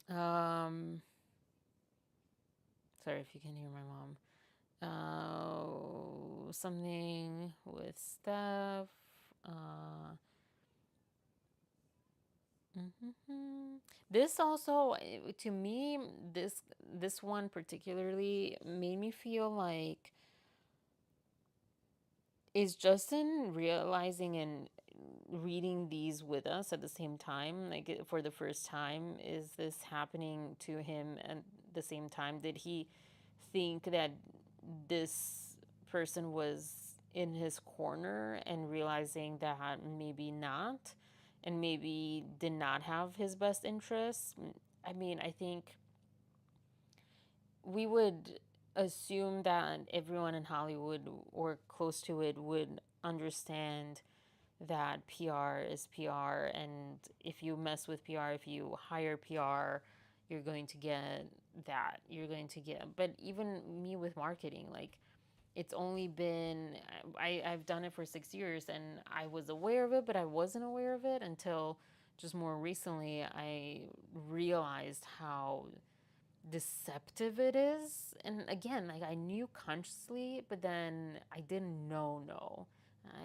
Um, Sorry if you can hear my mom. Something with stuff. Uh, mhm. This also, to me, this one particularly made me feel like, is Justin realizing and reading these with us at the same time, like for the first time? Is this happening to him at the same time? Did he think that this person was in his corner and realizing that maybe not, and maybe did not have his best interests? I mean, I think we would assume that everyone in Hollywood or close to it would understand that PR is PR, and if you mess with PR, if you hire PR, you're going to get that. You're going to get, but even me with marketing, like, it's only been, I've done it for 6 years and I was aware of it, but I wasn't aware of it until just more recently. I realized how deceptive it is. And again, like, I knew consciously, but then I didn't know.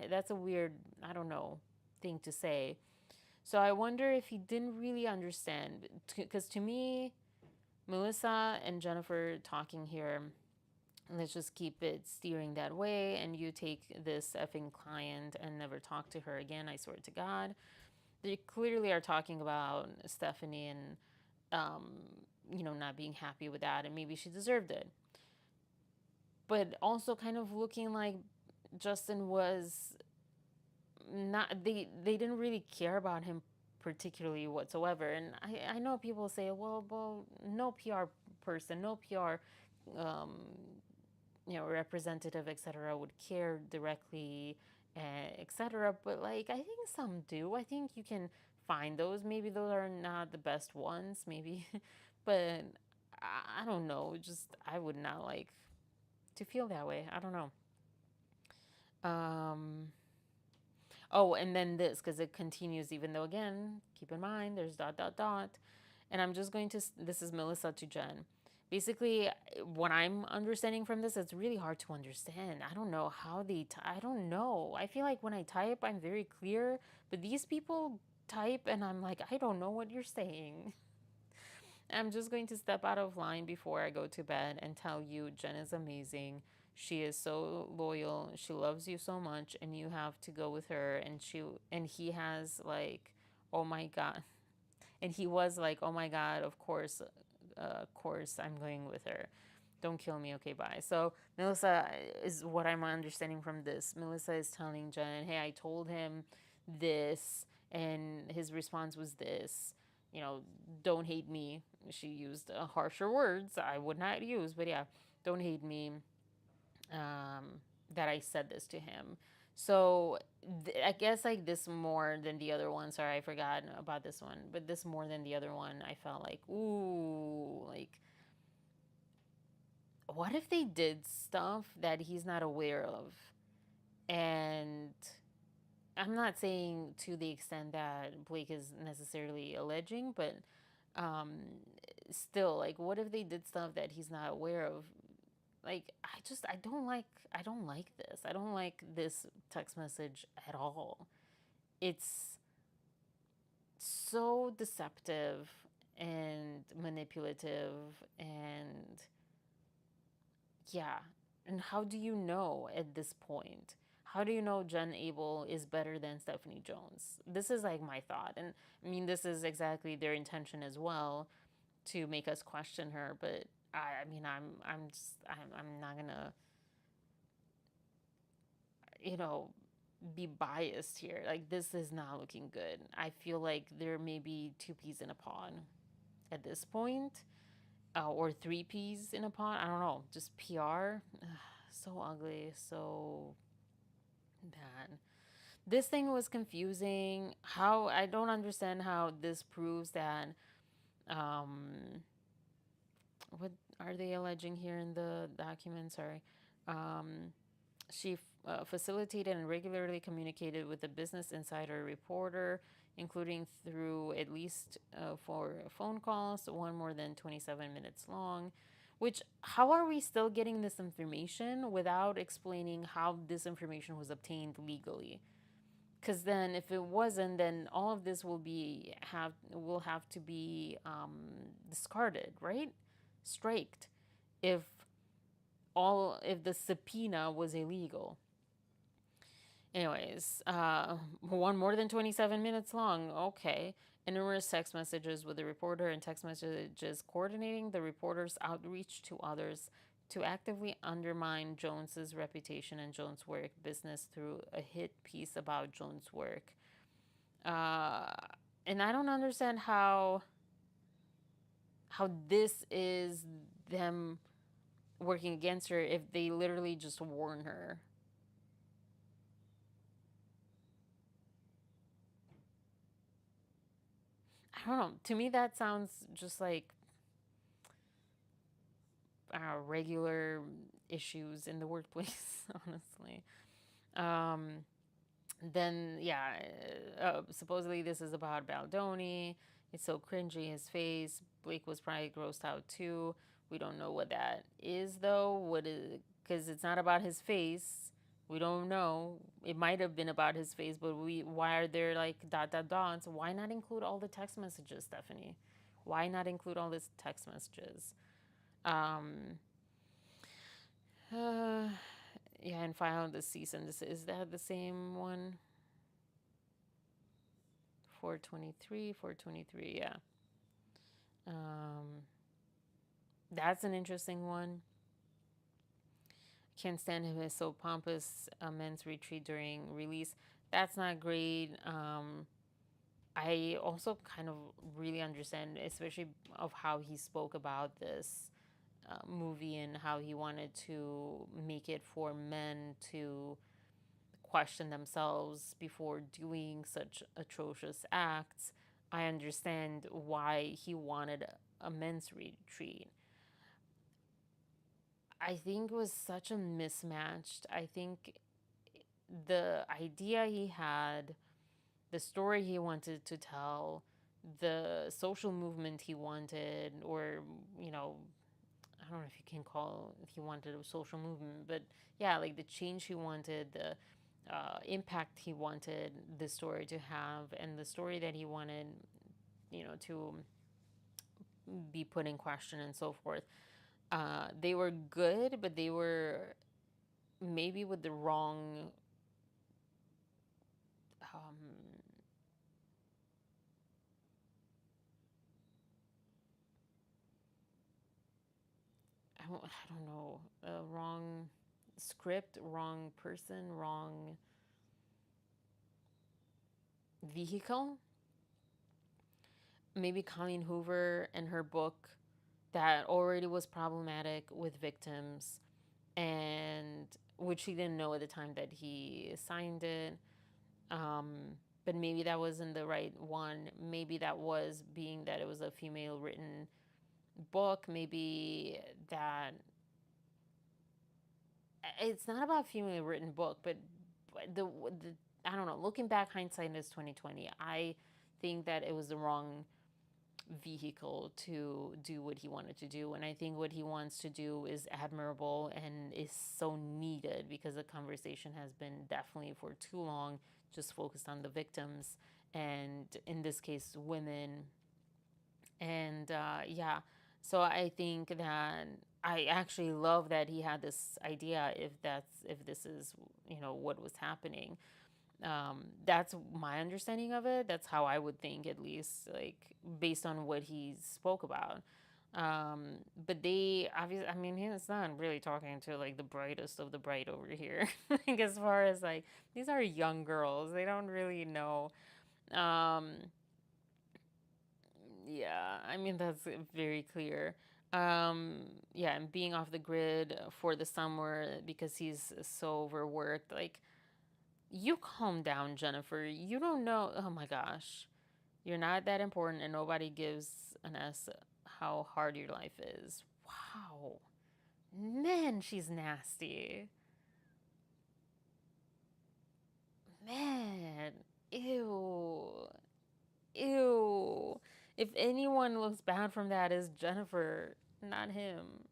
That's a weird, I don't know, thing to say. So I wonder if he didn't really understand. Because to me, Melissa and Jennifer talking here, let's just keep it steering that way. And you take this effing client and never talk to her again, I swear to God. They clearly are talking about Stephanie and, um, not being happy with that, and maybe she deserved it. But also kind of looking like Justin was not, they didn't really care about him particularly whatsoever. And I know people say, well, no PR person, no PR um, representative, etc., would care directly, etc. But like, I think some do. I think you can find those. Maybe those are not the best ones, maybe, but I don't know. Just, I would not like to feel that way. I don't know. Um, oh, and then this, because it continues, even though, again, keep in mind, there's dot. And I'm just going to, this is Melissa to Jen. Basically, what I'm understanding from this, it's really hard to understand. I don't know how I don't know. I feel like when I type, I'm very clear, but these people type and I'm like, I don't know what you're saying. I'm just going to step out of line before I go to bed and tell you Jen is amazing. She is so loyal. She loves you so much, and you have to go with her. And he has like, oh my God. And he was like, oh my God, of course I'm going with her. Don't kill me, okay, bye. So Melissa is what I'm understanding from this. Melissa is telling Jen, hey, I told him this, and his response was this. You know, don't hate me. She used harsher words I would not use, but yeah, don't hate me. That I said this to him. So I guess like this more than the other one. Sorry, I forgot about this one, but this more than the other one, I felt like, ooh, like what if they did stuff that he's not aware of? And I'm not saying to the extent that Blake is necessarily alleging, but um, still, like, what if they did stuff that he's not aware of? Like, I don't like this. I don't like this text message at all. It's so deceptive and manipulative, and yeah. And how do you know at this point? How do you know Jen Abel is better than Stephanie Jones? This is like my thought. And I mean, this is exactly their intention as well, to make us question her. But I mean, I'm not gonna, you know, be biased here. Like, this is not looking good. I feel like there may be two peas in a pod at this point, or three peas in a pod. I don't know. Just PR. So ugly. So bad. This thing was confusing. How I don't understand how this proves that. Um, what are they alleging here in the document? Sorry. Um, she facilitated and regularly communicated with a Business Insider reporter, including through at least 4 phone calls, one more than 27 minutes long. Which, how are we still getting this information without explaining how this information was obtained legally? Because then, if it wasn't, then all of this will have to be discarded, right? Striked. If if the subpoena was illegal. Anyways, one more than 27 minutes long. Okay. And numerous text messages with the reporter, and text messages coordinating the reporter's outreach to others to actively undermine Jones's reputation and Jones' work business through a hit piece about Jones' work. Uh, and I don't understand how this is them working against her if they literally just warn her. I don't know. To me, that sounds just like regular issues in the workplace, honestly. Um, then, yeah, supposedly this is about Baldoni. It's so cringy, his face. Blake was probably grossed out too. We don't know what that is, though. What is, because it's not about his face. We don't know. It might have been about his face, but why are there like dots? Why not include all the text messages, Stephanie? Why not include all the text messages? Um, uh, yeah, and file this season. This is that the same one? 423, 423. Yeah. Um, that's an interesting one. Can't stand him. Is so pompous. A men's retreat during release. That's not great. I also kind of really understand, especially of how he spoke about this movie and how he wanted to make it for men to question themselves before doing such atrocious acts. I understand why he wanted a men's retreat. I think it was such a mismatched. I think the idea he had, the story he wanted to tell, the social movement he wanted, or, you know, I don't know if you can call he wanted a social movement, but yeah, like the change he wanted, the impact he wanted the story to have, and the story that he wanted, you know, to be put in question and so forth. They were good, but they were maybe with the wrong. Um, I don't know, wrong script, wrong person, wrong vehicle. Maybe Colleen Hoover and her book that already was problematic with victims, and which he didn't know at the time that he signed it. But maybe that wasn't the right one. Maybe that was being that it was a female written book. Maybe that it's not about female written book, but the I don't know. Looking back, hindsight is 2020. I think that it was the wrong vehicle to do what he wanted to do, and I think what he wants to do is admirable and is so needed because the conversation has been definitely for too long just focused on the victims, and in this case women. And yeah, so I think that I actually love that he had this idea, if this is what was happening. That's my understanding of it. That's how I would think, at least, like based on what he spoke about. But they obviously, I mean, he's not really talking to like the brightest of the bright over here. Like, as far as like, these are young girls, they don't really know. Um, yeah, I mean, that's very clear. Yeah, and being off the grid for the summer because he's so overworked. Like, you calm down, Jennifer. You don't know. Oh my gosh. You're not that important, and nobody gives an S how hard your life is. Wow. Man, she's nasty. Man. Ew. Ew. If anyone looks bad from that, is Jennifer, not him.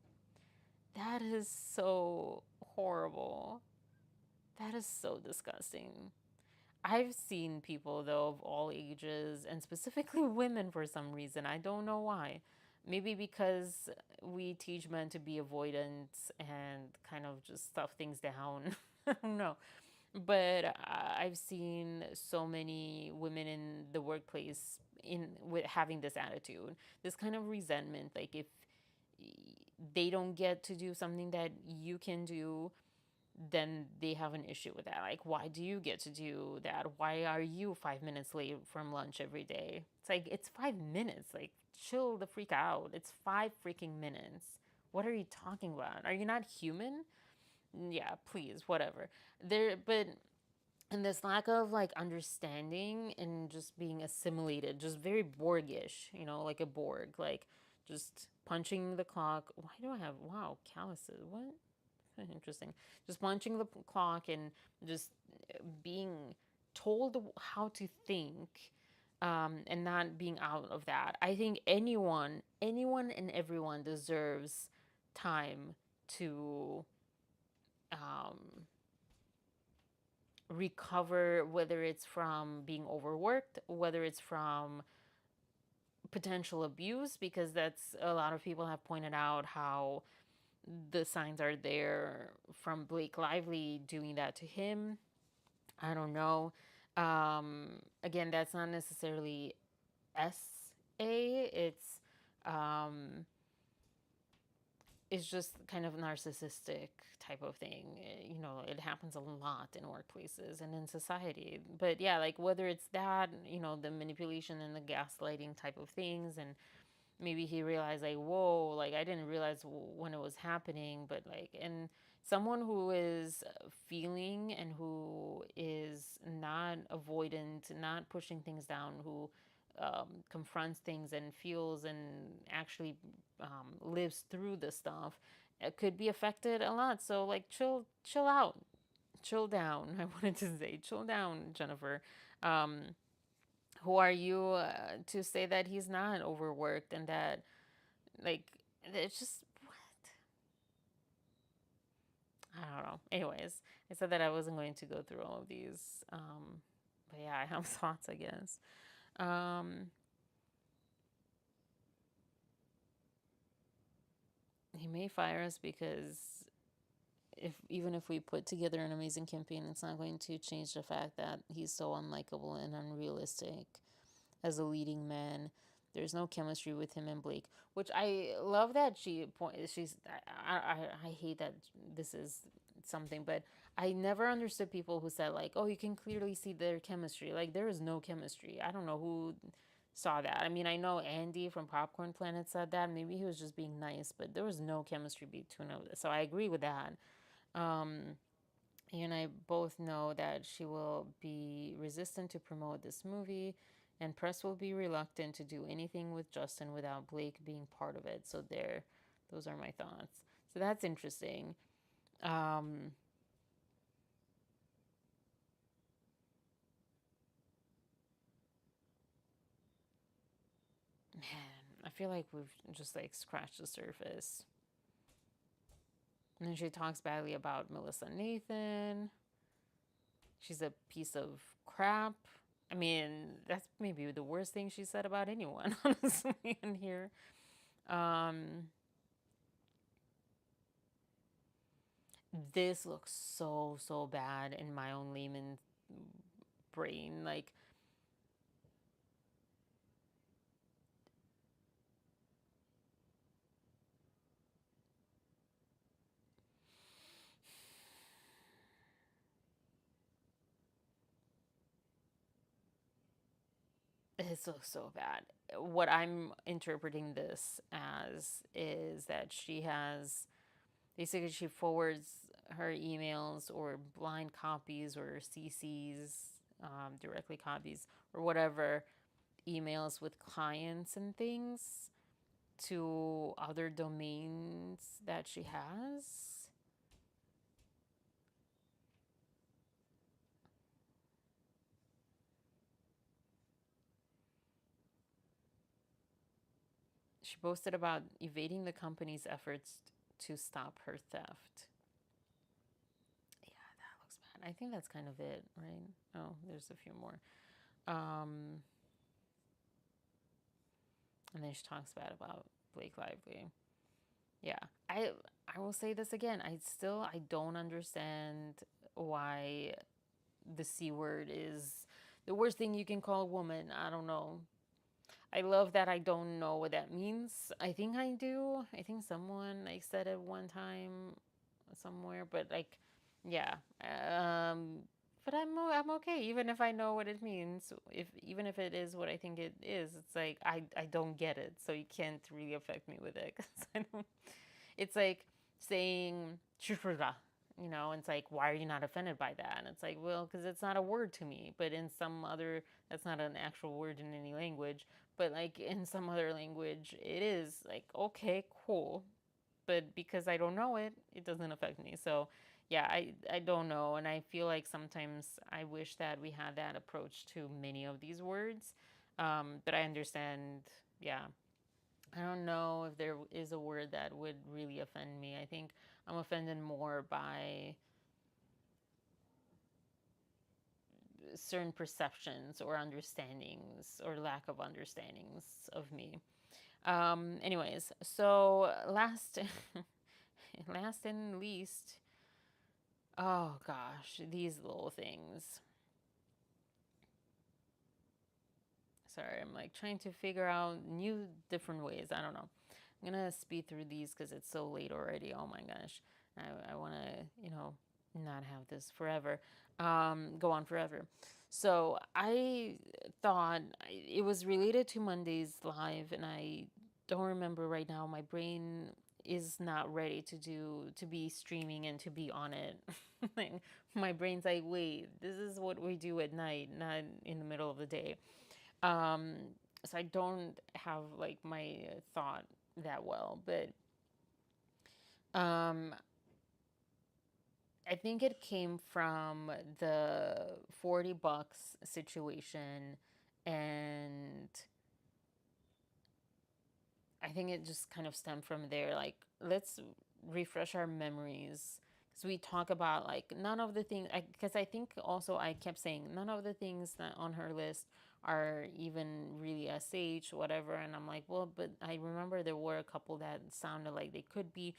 That is so horrible. That is so disgusting. I've seen people, though, of all ages, and specifically women for some reason. I don't know why. Maybe because we teach men to be avoidant and kind of just stuff things down. I don't know. But I've seen so many women in the workplace with having this attitude, this kind of resentment. Like, if they don't get to do something that you can do, then they have an issue with that. Like, why do you get to do that? Why are you 5 minutes late from lunch every day? It's like, it's 5 minutes. Like, chill the freak out. It's 5 freaking minutes. What are you talking about? Are you not human? Yeah, please, whatever. But and this lack of like understanding and just being assimilated, just very Borgish, like a Borg, like just punching the clock. Why do I have, wow, calluses? What? Interesting. Just punching the clock and just being told how to think, and not being out of that. I think anyone and everyone deserves time to um, recover, whether it's from being overworked, whether it's from potential abuse, because that's a lot of people have pointed out how the signs are there from Blake Lively doing that to him. I don't know. Again, that's not necessarily SA. Um, it's just kind of narcissistic type of thing. It happens a lot in workplaces and in society. But yeah, like whether it's that, the manipulation and the gaslighting type of things, and maybe he realized like, whoa, like I didn't realize when it was happening. But like, and someone who is feeling and who is not avoidant, not pushing things down, who confronts things and feels and actually lives through the stuff, it could be affected a lot. So like, chill out, chill down. I wanted to say chill down, Jennifer. um, who are you to say that he's not overworked, and that, like, it's just what? I don't know. Anyways, I said that I wasn't going to go through all of these. But yeah, I have thoughts, I guess. Um, he may fire us because even if we put together an amazing campaign, it's not going to change the fact that he's so unlikable and unrealistic as a leading man. There's no chemistry with him and Blake, which I love that she's I hate that this is something, but I never understood people who said like, oh, you can clearly see their chemistry. Like there is no chemistry. I don't know who saw that. I mean, I know Andy from Popcorn Planet said that. Maybe he was just being nice, but there was no chemistry between them. So I agree with that. You and I both know that she will be resistant to promote this movie, and press will be reluctant to do anything with Justin without Blake being part of it. So there, those are my thoughts. So that's interesting. Um, Man, I feel like we've just like scratched the surface. And then she talks badly about Melissa Nathan. She's a piece of crap. I mean, that's maybe the worst thing she said about anyone, honestly, in here. Um, this looks so bad in my own layman brain. Like, this looks so bad. What I'm interpreting this as is that she has basically she forwards her emails or blind copies or CCs, directly copies or whatever emails with clients and things to other domains that she has. She boasted about evading the company's efforts to stop her theft. Yeah, that looks bad. I think that's kind of it, right? Oh, there's a few more. Um, and then she talks bad about Blake Lively. Yeah, I I will say this again. I don't understand why the C word is the worst thing you can call a woman. I don't know. I love that I don't know what that means. I think I do. I think someone like said it one time somewhere, but like, yeah. But I'm okay even if I know what it means. If even if it is what I think it is, it's like I don't get it, so you can't really affect me with it because I don't. It's like saying "chufra," it's like, why are you not offended by that? And it's like, well, because it's not a word to me, but in some other, that's not an actual word in any language, but like in some other language, it is like, okay, cool. But because I don't know it, it doesn't affect me. So, yeah, I don't know. And I feel like sometimes I wish that we had that approach to many of these words. But I understand, yeah, I don't know if there is a word that would really offend me. I think I'm offended more by certain perceptions or understandings or lack of understandings of me. Anyways, so last, last and least, oh gosh, these little things. Sorry, I'm like trying to figure out new different ways. I don't know. I'm gonna speed through these because it's so late already. Oh my gosh, I want to not have this forever, go on forever. So I thought it was related to Monday's live, and I don't remember right now. My brain is not ready to be streaming and to be on it. Like, my brain's like, wait, this is what we do at night, not in the middle of the day. Um, so I don't have like my thought that well, but um, I think it came from the $40 situation, and I think it just kind of stemmed from there. Like, let's refresh our memories because we talk about like none of the things. Because I think also I kept saying none of the things that on her list are even really SH, whatever. And I'm like, well, but I remember there were a couple that sounded like they could be.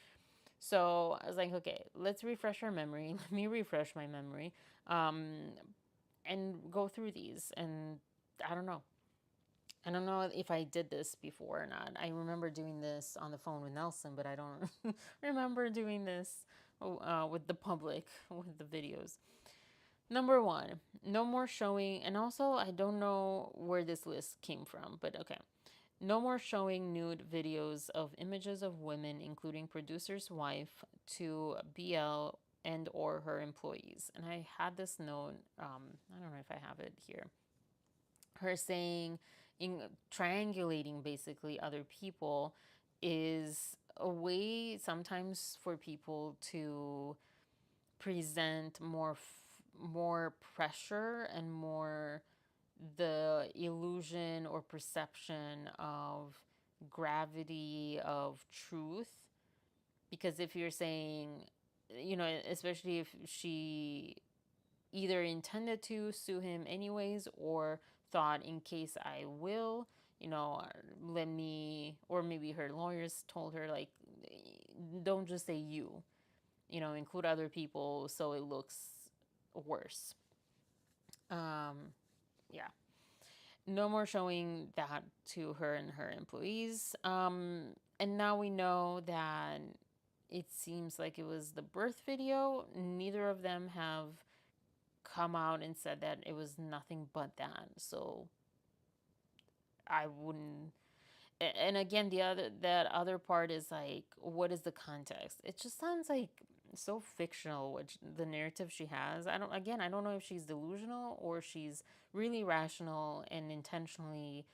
So I was like, okay, let's refresh our memory. Let me refresh my memory, um, and go through these. And I don't know. I don't know if I did this before or not. I remember doing this on the phone with Nelson, but I don't remember doing this with the public with the videos. Number one, no more showing, and also I don't know where this list came from, but okay. No more showing nude videos of images of women, including producer's wife, to BL and or her employees. And I had this note, I don't know if I have it here. Her saying, in triangulating basically other people is a way sometimes for people to present more pressure and more the illusion or perception of gravity of truth. Because if you're saying, especially if she either intended to sue him anyways or thought, in case I will, let me, or maybe her lawyers told her, like, don't just say you, include other people so it looks worse. Yeah. No more showing that to her and her employees. And now we know that it seems like it was the birth video. Neither of them have come out and said that it was nothing but that. So I wouldn't. And again, that other part is like, what is the context? It just sounds like so fictional, which the narrative she has. I don't know if she's delusional or she's really rational and intentionally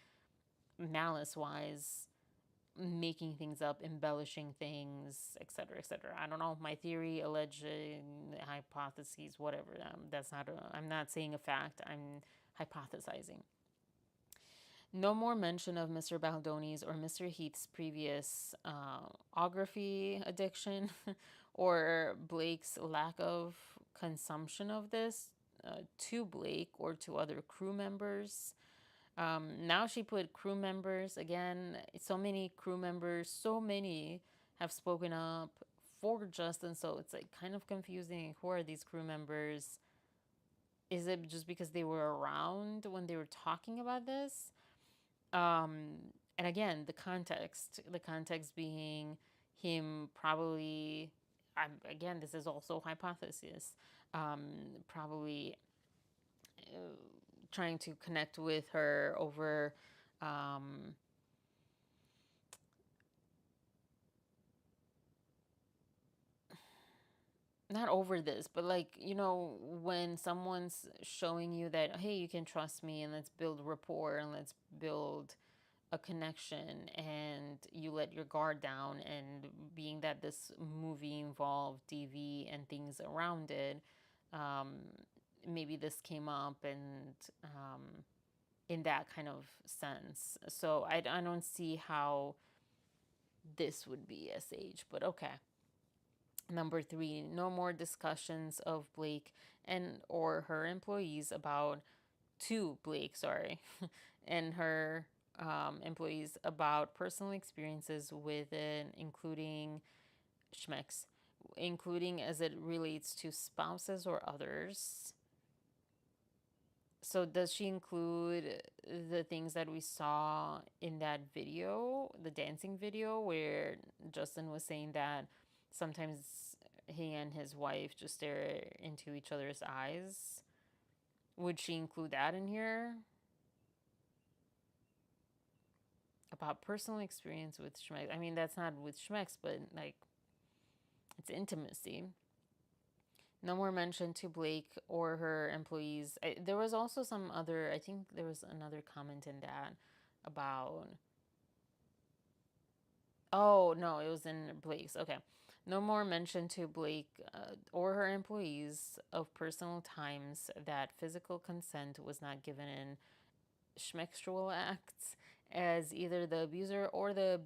malice wise making things up, embellishing things, etc., etc. I don't know. My theory, alleged hypotheses, whatever. That's not. I'm not saying a fact. I'm hypothesizing. No more mention of Mr. Baldoni's or Mr. Heath's previous ography addiction or Blake's lack of consumption of this to Blake or to other crew members. Now she put crew members again. So many crew members, so many have spoken up for Justin. So it's like kind of confusing. Who are these crew members? Is it just because they were around when they were talking about this? And again, the context being him probably, again, this is also hypothesis, probably trying to connect with her over not over this, but like, when someone's showing you that, hey, you can trust me and let's build rapport and let's build a connection, and you let your guard down, and being that this movie involved DV and things around it, um, maybe this came up and in that kind of sense. So I don't see how this would be SH, but okay. Number three, no more discussions of Blake and or her employees about to Blake, sorry, and her employees about personal experiences with it, including Schmecks, including as it relates to spouses or others. So does she include the things that we saw in that video, the dancing video, where Justin was saying that sometimes he and his wife just stare into each other's eyes? Would she include that in here? About personal experience with Schmecks. I mean, that's not with Schmecks, but like, it's intimacy. No more mention to Blake or her employees. There was also some other, I think there was another comment in that about, oh, no, it was in Blake's. Okay. No more mention to Blake or her employees of personal times that physical consent was not given in schmexual acts as either the abuser or the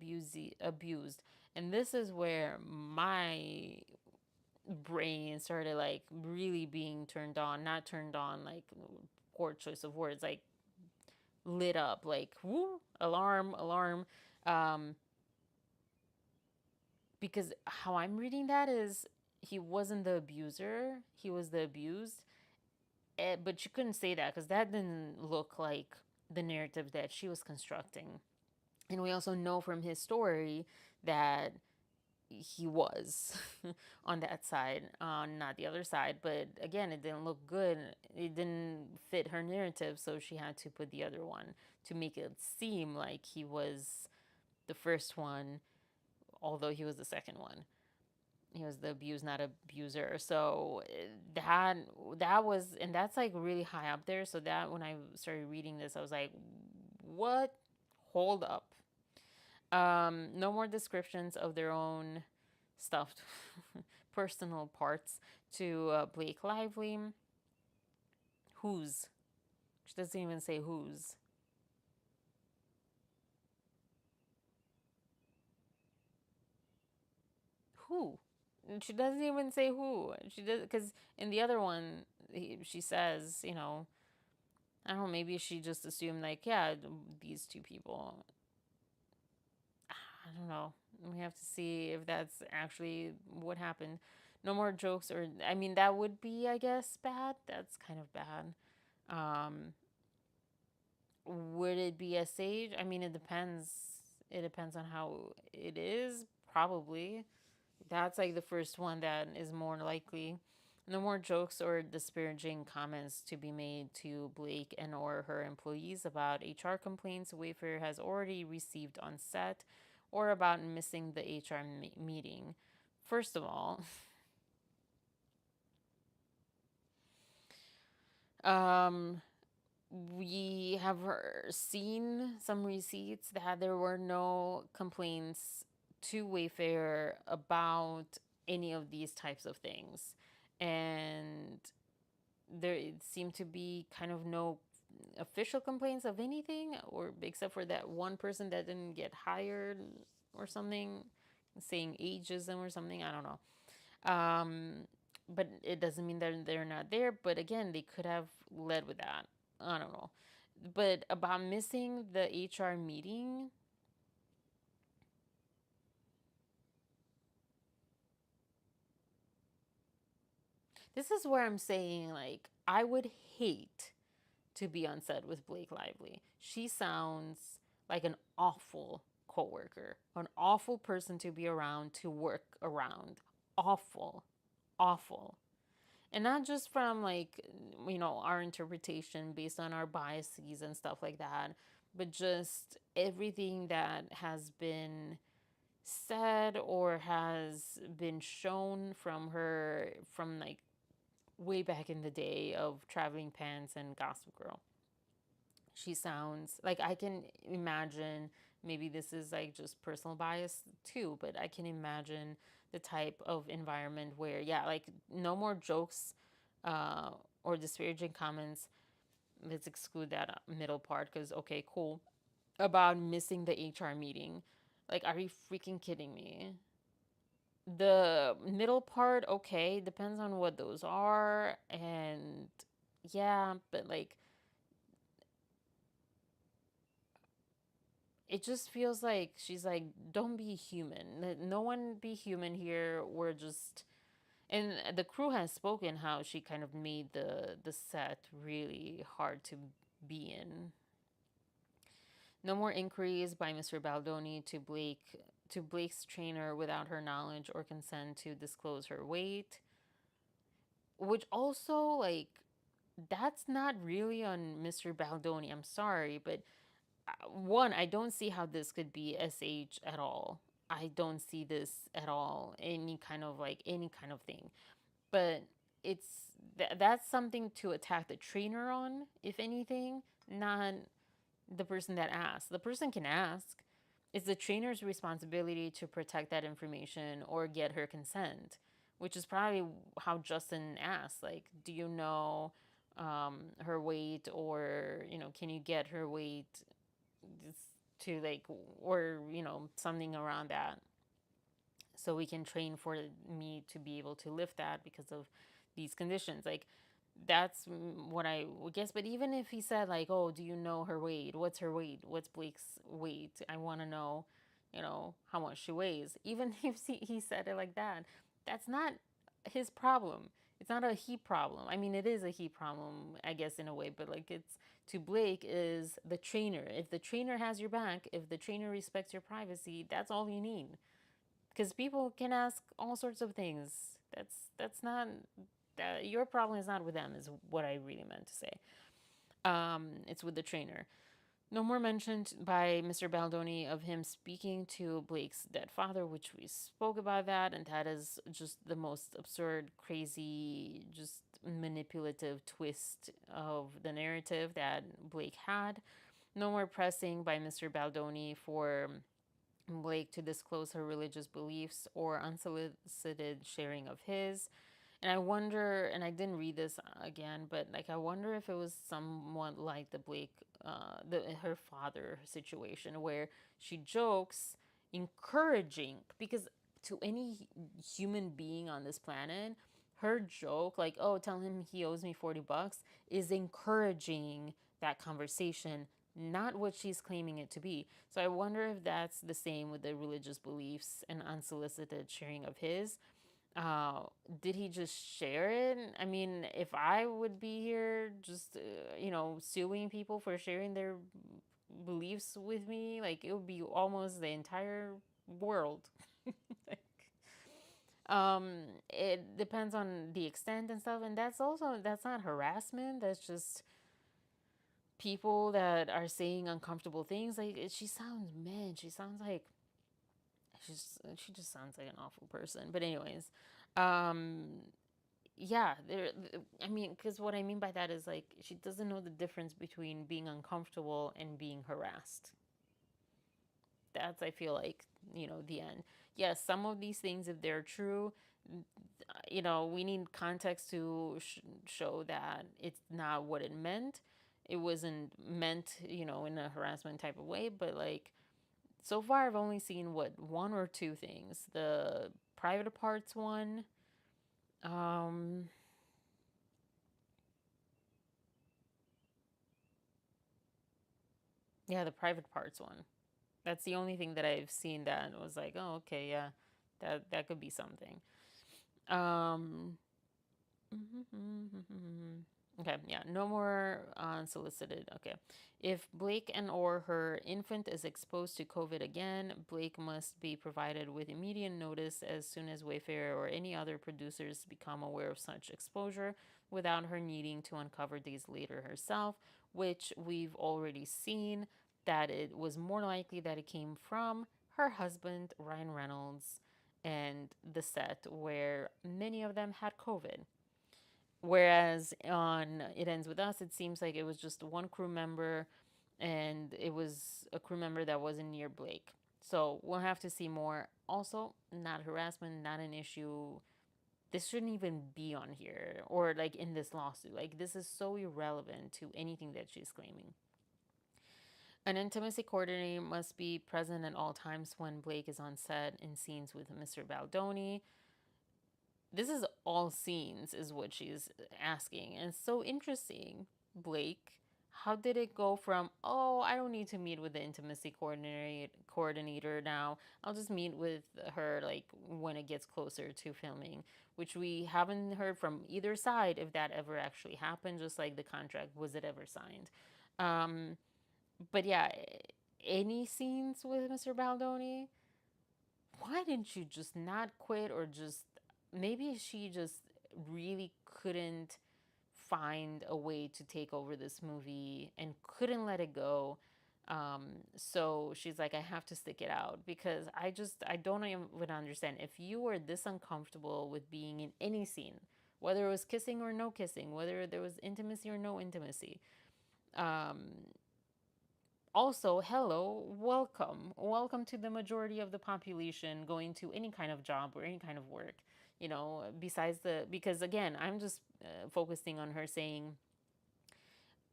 abused. And this is where my brain started like really being turned on, not turned on, like poor choice of words, like lit up, like whoo, alarm, alarm. Um, because how I'm reading that is he wasn't the abuser, he was the abused. But you couldn't say that because that didn't look like the narrative that she was constructing. And we also know from his story that he was on that side, not the other side. But again, it didn't look good. It didn't fit her narrative, so she had to put the other one to make it seem like he was the first one, although he was the second one. He was the abused, not abuser. So that that was, and that's like really high up there. So that when I started reading this, I was like, what? Hold up. No more descriptions of their own stuffed personal parts to Blake Lively. Whose? She doesn't even say whose. Who? She doesn't even say who. She does, because in the other one, she says, I don't know, maybe she just assumed, like, yeah, these two people. I don't know. We have to see if that's actually what happened. No more jokes, or, I mean, that would be, I guess, bad. That's kind of bad. Um, would it be a sage? I mean, it depends. It depends on how it is, probably. That's like the first one that is more likely. No more jokes or disparaging comments to be made to Blake and or her employees about HR complaints Wayfair has already received on set or about missing the HR meeting. First of all, um, we have seen some receipts that there were no complaints to Wayfair about any of these types of things. And there seemed to be kind of no official complaints of anything, or except for that one person that didn't get hired or something, saying ageism or something. I don't know. But it doesn't mean that they're not there. But again, they could have led with that. I don't know. But about missing the HR meeting, this is where I'm saying, like, I would hate to be on set with Blake Lively. She sounds like an awful coworker, an awful person to be around, to work around. Awful, awful. And not just from, like, our interpretation based on our biases and stuff like that, but just everything that has been said or has been shown from her, from like way back in the day of Traveling Pants and Gossip Girl. She sounds like, I can imagine, maybe this is like just personal bias too, but I can imagine the type of environment where, yeah, like, no more jokes uh, or disparaging comments. Let's exclude that middle part because, okay, cool. About missing the HR meeting. Like, are you freaking kidding me? The middle part, okay, depends on what those are. And yeah, but like, it just feels like she's like, don't be human. No one be human here. We're just. And the crew has spoken how she kind of made the set really hard to be in. No more inquiries by Mr. Baldoni to Blake's trainer without her knowledge or consent to disclose her weight. Which also, like, that's not really on Mr. Baldoni. I'm sorry, but one, I don't see how this could be SH at all. I don't see this at all. Any kind of thing. But it's that's something to attack the trainer on, if anything, not the person that asks. The person can ask. It's the trainer's responsibility to protect that information or get her consent, which is probably how Justin asked. Like, do you know her weight, or can you get her weight to, like, or something around that, so we can train for me to be able to lift that because of these conditions. Like, that's what I would guess. But even if he said, like, oh, do you know her weight? What's her weight? What's Blake's weight? I want to know, how much she weighs. Even if he said it like that, that's not his problem. It's not a he problem. I mean, it is a he problem, I guess, in a way, but like, it's to Blake is the trainer. If the trainer has your back, if the trainer respects your privacy, that's all you need. Because people can ask all sorts of things. That's not that your problem is not with them. Is what I really meant to say. It's with the trainer. No more mentioned by Mr. Baldoni of him speaking to Blake's dead father, which we spoke about that, and that is just the most absurd, crazy, just manipulative twist of the narrative that Blake had. No more pressing by Mr. Baldoni for Blake to disclose her religious beliefs or unsolicited sharing of his. And I wonder, and I didn't read this again, but like I wonder if it was somewhat like the Blake, her father situation where she jokes, encouraging, because to any human being on this planet, her joke, like, oh, tell him he owes me $40, is encouraging that conversation, not what she's claiming it to be. So I wonder if that's the same with the religious beliefs and unsolicited sharing of his. uh, did he just share it? I mean, if I would be here just, suing people for sharing their beliefs with me, like it would be almost the entire world. Like, it depends on the extent and stuff, and that's not harassment. That's just people that are saying uncomfortable things. Like she sounds, man, she just sounds like an awful person. But anyways, um, yeah, I mean, because what I mean by that is like she doesn't know the difference between being uncomfortable and being harassed. That's, I feel like, the end. Yes, some of these things, if they're true, we need context to show that it's not what it meant. It wasn't meant, in a harassment type of way. But like, so far, I've only seen what, one or two things. The private parts one. Um, yeah, the private parts one. That's the only thing that I've seen that was like, oh, okay, yeah, that could be something. Um, okay, yeah, no more unsolicited. Okay. If Blake and or her infant is exposed to COVID again, Blake must be provided with immediate notice as soon as Wayfair or any other producers become aware of such exposure without her needing to uncover these later herself, which we've already seen that it was more likely that it came from her husband, Ryan Reynolds, and the set where many of them had COVID. Whereas on It Ends With Us, it seems like it was just one crew member, and it was a crew member that wasn't near Blake. So we'll have to see more. Also, not harassment, not an issue. This shouldn't even be on here or like in this lawsuit. Like, this is so irrelevant to anything that she's claiming. An intimacy coordinator must be present at all times when Blake is on set in scenes with Mr. Baldoni. This is all scenes, is what she's asking. And it's so interesting, Blake. How did it go from, oh, I don't need to meet with the intimacy coordinator now. I'll just meet with her like when it gets closer to filming, which we haven't heard from either side if that ever actually happened, just like the contract, was it ever signed? Um, but yeah, any scenes with Mr. Baldoni, why didn't you just not quit, or just maybe she just really couldn't find a way to take over this movie and couldn't let it go. So she's like, I have to stick it out, because I don't even understand if you were this uncomfortable with being in any scene, whether it was kissing or no kissing, whether there was intimacy or no intimacy. Um, Also, hello, welcome to the majority of the population going to any kind of job or any kind of work, besides the, because again, I'm just focusing on her saying,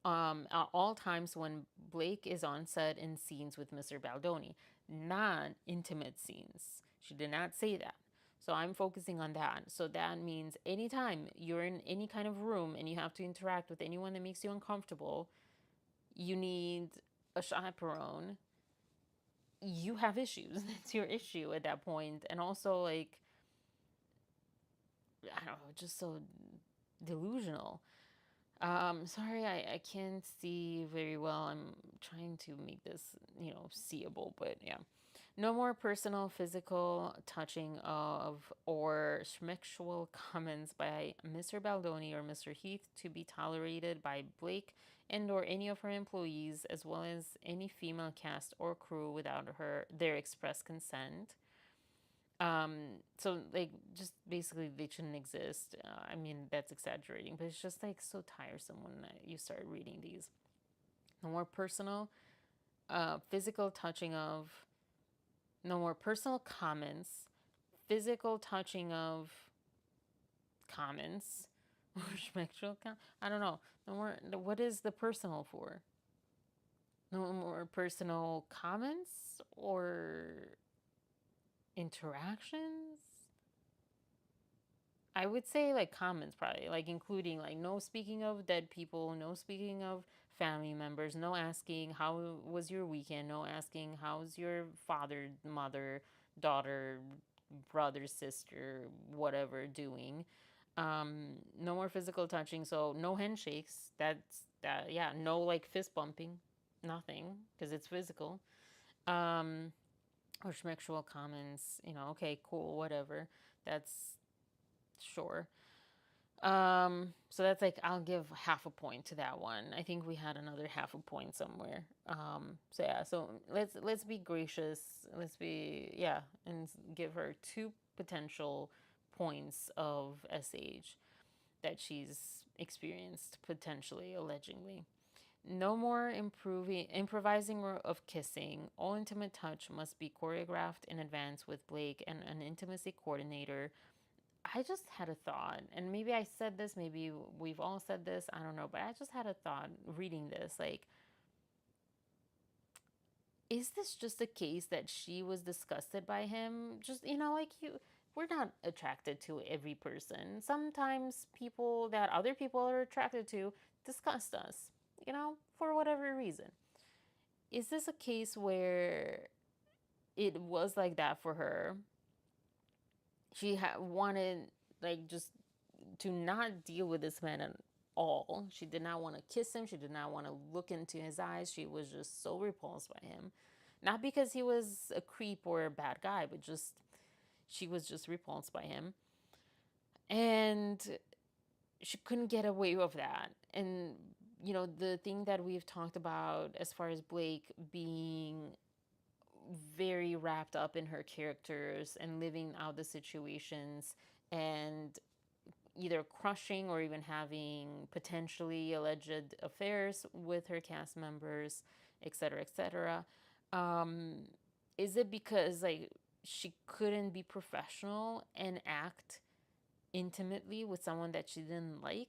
at all times when Blake is on set in scenes with Mr. Baldoni, not intimate scenes. She did not say that. So I'm focusing on that. So that means anytime you're in any kind of room and you have to interact with anyone that makes you uncomfortable, you need a chaperone. You have issues. That's your issue at that point. And also, like, I don't know, just so delusional. Sorry, I can't see very well. I'm trying to make this, seeable, but yeah. No more personal, physical touching of or sexual comments by Mr. Baldoni or Mr. Heath to be tolerated by Blake and or any of her employees, as well as any female cast or crew without their express consent. So like just basically they shouldn't exist. I mean that's exaggerating, but it's just like so tiresome when you start reading these. No more personal, physical touching of. No more personal comments, physical touching of comments, or I don't know. No more. What is the personal for? No more personal comments or interactions. I would say like comments probably, like including like no speaking of dead people, no speaking of family members, no asking how was your weekend, no asking how's your father, mother, daughter, brother, sister, whatever doing. No more physical touching, so no handshakes. That's that. Yeah, no like fist bumping, nothing because it's physical. Um, or sexual comments. Okay, cool, whatever. That's sure. So that's like I'll give half a point to that one. I think we had another half a point somewhere. So yeah, so let's be gracious. Let's be yeah, and give her two potential points of SH that she's experienced potentially, allegedly. No more improvising of kissing. All intimate touch must be choreographed in advance with Blake and an intimacy coordinator. I just had a thought, and maybe I said this, maybe we've all said this, I don't know, but I just had a thought reading this. Like, is this just a case that she was disgusted by him? Just, like we're not attracted to every person. Sometimes people that other people are attracted to disgust us, for whatever reason. Is this a case where it was like that for her? She wanted, like, just to not deal with this man at all. She did not want to kiss him. She did not want to look into his eyes. She was just so repulsed by him. Not because he was a creep or a bad guy, but just she was just repulsed by him. And she couldn't get away with that. And, the thing that we've talked about as far as Blake being very wrapped up in her characters and living out the situations and either crushing or even having potentially alleged affairs with her cast members, etc., etc. Is it because like she couldn't be professional and act intimately with someone that she didn't like,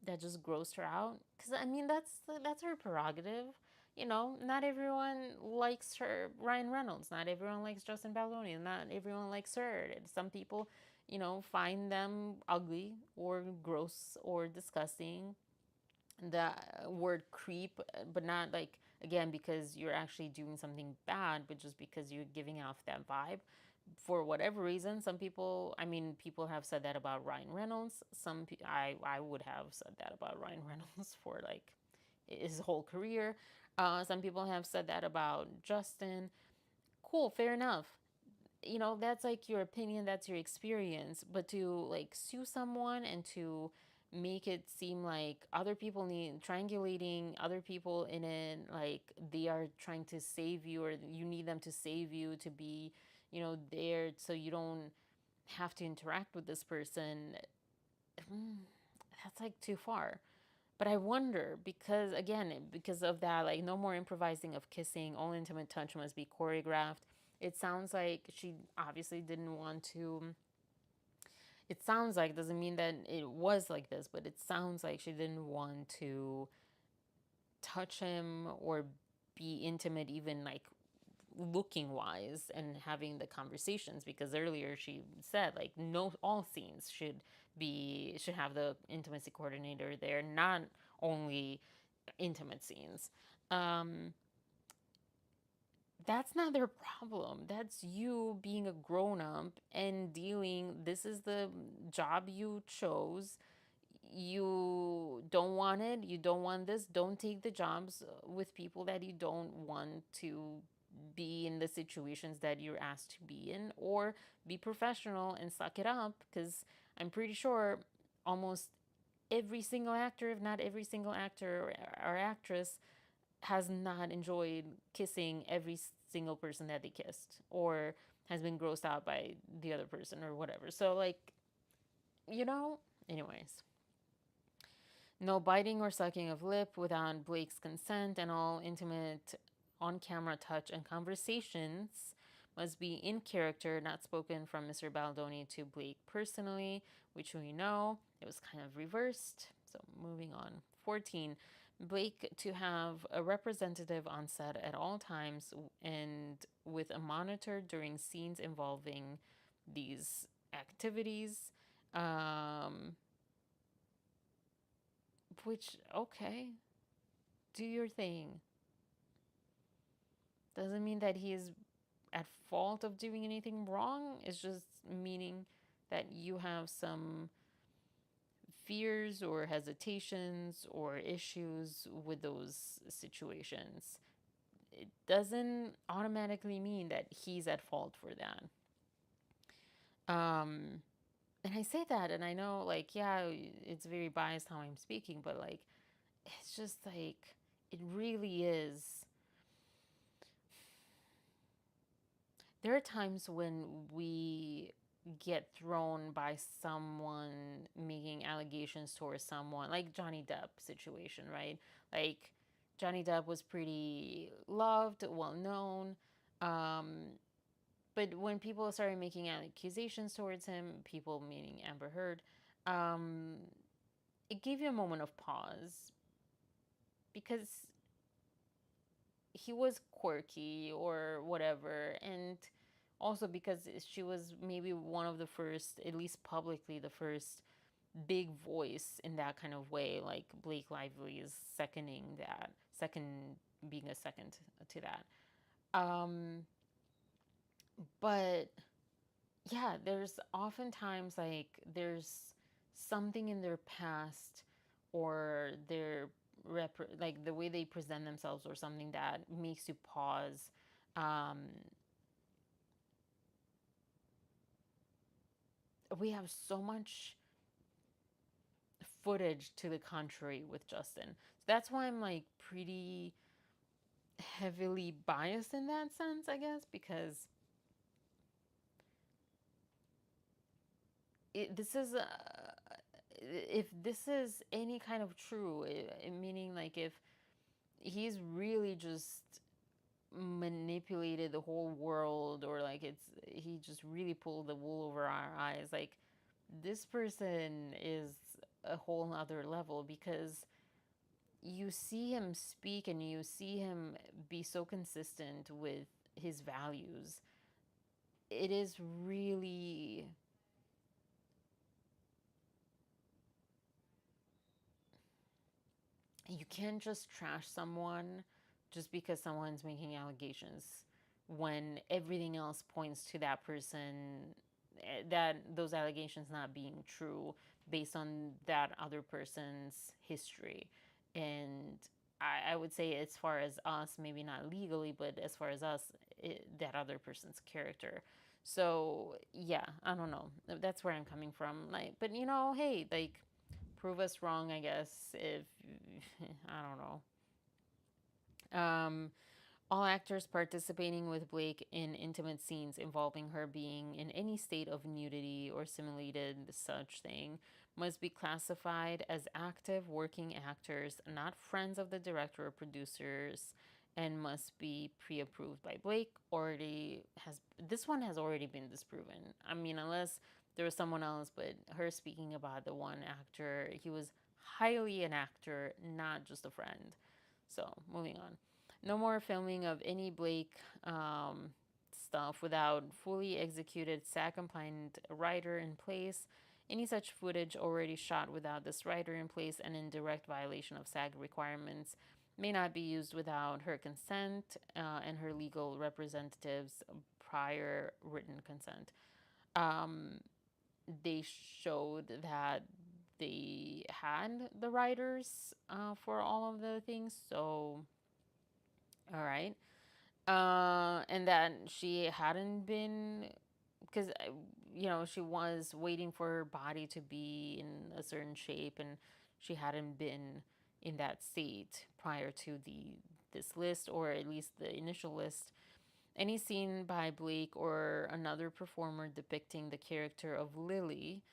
that just grossed her out? Because I mean that's her prerogative. Not everyone likes her Ryan Reynolds. Not everyone likes Justin Baldoni. Not everyone likes her. Some people, find them ugly or gross or disgusting. The word creep, but not like again because you're actually doing something bad, but just because you're giving off that vibe for whatever reason. Some people, I mean, people have said that about Ryan Reynolds. I would have said that about Ryan Reynolds for like his whole career. Some people have said that about Justin. Cool, fair enough. That's like your opinion, that's your experience. But to like sue someone and to make it seem like other people need triangulating other people in it, like they are trying to save you or you need them to save you to be, there so you don't have to interact with this person. That's like too far. But I wonder because again, because of that, like no more improvising of kissing, all intimate touch must be choreographed. It sounds like she obviously didn't want to. It sounds like, doesn't mean that it was like this, but it sounds like she didn't want to touch him or be intimate, even like looking wise and having the conversations, because earlier she said like no, all scenes should have the intimacy coordinator there, not only intimate scenes. um that's not their problem. That's you being a grown up and dealing. This is the job you chose. you don't want it, you don't want this, don't take the jobs with people that you don't want to be in the situations that you're asked to be in, or be professional and suck it up, because I'm pretty sure almost every single actor, if not every single actor or actress, has not enjoyed kissing every single person that they kissed, or has been grossed out by the other person or whatever. So, like, you know, anyways. No biting or sucking of lip without Blake's consent, and all intimate on camera touch and conversations must be in character, not spoken from Mr. Baldoni to Blake personally, which we know it was kind of reversed. So moving on. 14. Blake to have a representative on set at all times and with a monitor during scenes involving these activities. Which, okay, do your thing. Doesn't mean that he is at fault of doing anything wrong. It's just meaning that you have some fears or hesitations or issues with those situations. It doesn't automatically mean that he's at fault for that. Um, and I say that, and I know, like, yeah, it's very biased how I'm speaking, but like, it's just like, it really is. There are times when we get thrown by someone making allegations towards someone, like Johnny Depp situation, right? Like, Johnny Depp was pretty loved, well known. Um, but when people started making accusations towards him, people meaning Amber Heard, um, it gave you a moment of pause, because he was quirky or whatever, and also because she was maybe one of the first, at least publicly, the first big voice in that kind of way. Like, Blake Lively is seconding that, second being a second to that. Um, but yeah, there's oftentimes, like, there's something in their past or their like the way they present themselves or something that makes you pause. um we have so much footage to the contrary with Justin, so that's why I'm like pretty heavily biased in that sense, I guess, because this is if this is any kind of true, meaning like if he's really just manipulated the whole world, or like he just really pulled the wool over our eyes, like, this person is a whole other level, because you see him speak and you see him be so consistent with his values. It is really, you can't just trash someone just because someone's making allegations when everything else points to that person, that those allegations not being true based on that other person's history. And I would say, as far as us, maybe not legally, but as far as us, that other person's character. So yeah, I don't know, that's where I'm coming from. Like, but hey, like, prove us wrong, I guess. If I don't know. Um, all actors participating with Blake in intimate scenes involving her being in any state of nudity or simulated such thing must be classified as active working actors, not friends of the director or producers, and must be pre-approved by Blake. Already has This one has already been disproven. I mean, unless there was someone else, but her speaking about the one actor, he was highly an actor, not just a friend. So moving on. No more filming of any Blake stuff without fully executed SAG compliant writer in place. Any such footage already shot without this writer in place and in direct violation of SAG requirements may not be used without her consent and her legal representative's prior written consent. They showed that they had the writers for all of the things. So, all right. And that she hadn't been, because, she was waiting for her body to be in a certain shape, and she hadn't been in that state prior to this list, or at least the initial list. Any scene by Blake or another performer depicting the character of Lily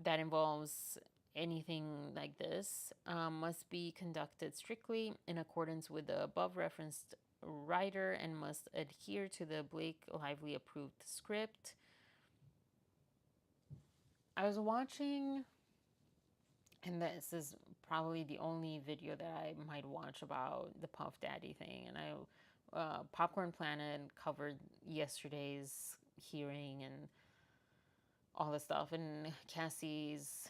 that involves anything like this must be conducted strictly in accordance with the above referenced writer and must adhere to the Blake Lively approved script. I was watching, and this is probably the only video that I might watch about the Puff Daddy thing, and Popcorn Planet covered yesterday's hearing and all this stuff, and Cassie's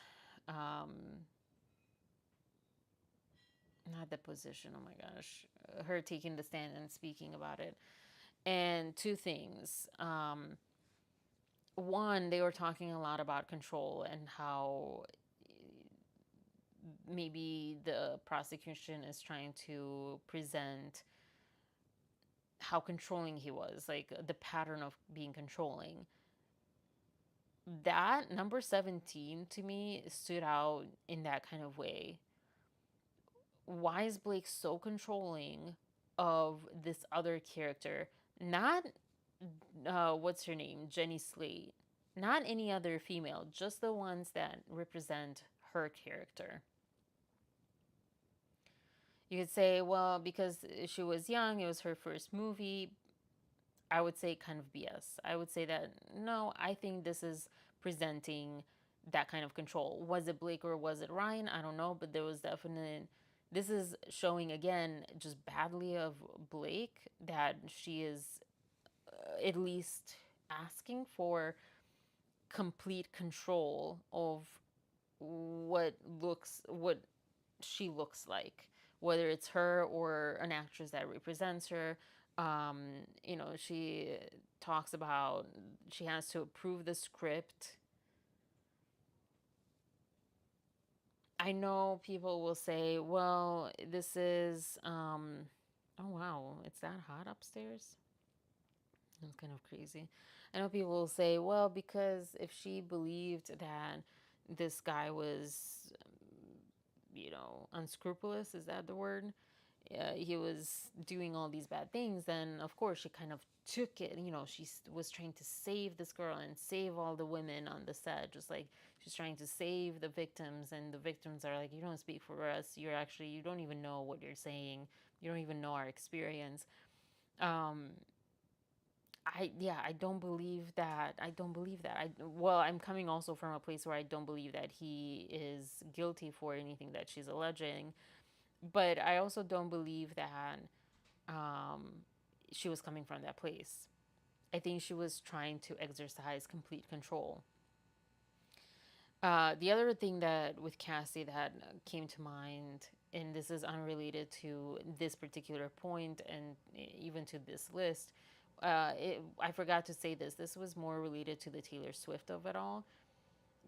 um, not deposition, oh my gosh, her taking the stand and speaking about it. And two things. One, they were talking a lot about control and how maybe the prosecution is trying to present how controlling he was, like the pattern of being controlling. That number 17 to me stood out in that kind of way. Why is Blake so controlling of this other character? Not what's her name, Jenny Slate. Not any other female, just the ones that represent her character. You could say, well, because she was young, it was her first movie. I would say kind of BS. I would say that, no, I think this is presenting that kind of control. Was it Blake or was it Ryan? I don't know, but there was definite. This is showing again just badly of Blake that she is at least asking for complete control of what she looks like, whether it's her or an actress that represents her. She talks about she has to approve the script. I know people will say, well, this is, oh wow, it's that hot upstairs? That's kind of crazy. I know people will say, well, because if she believed that this guy was, unscrupulous, is that the word? He was doing all these bad things, then of course she kind of took it. She was trying to save this girl and save all the women on the set, just like she's trying to save the victims, and the victims are like, you don't speak for us. You don't even know what you're saying. You don't even know our experience. Um, I don't believe that. I don't believe that. I'm coming also from a place where I don't believe that he is guilty for anything that she's alleging, but I also don't believe that um, she was coming from that place. I think she was trying to exercise complete control. The other thing that with Cassie that came to mind, and this is unrelated to this particular point and even to this list, I forgot to say this. This was more related to the Taylor Swift of it all.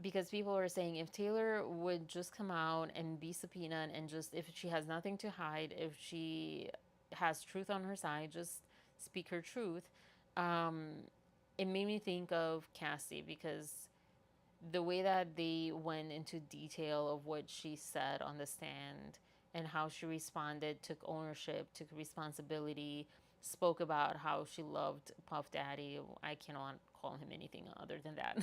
Because people are saying if Taylor would just come out and be subpoenaed and just, if she has nothing to hide, if she has truth on her side, just speak her truth. Um, it made me think of Cassie because the way that they went into detail of what she said on the stand and how she responded, took ownership, took responsibility, spoke about how she loved Puff Daddy. I cannot call him anything other than that.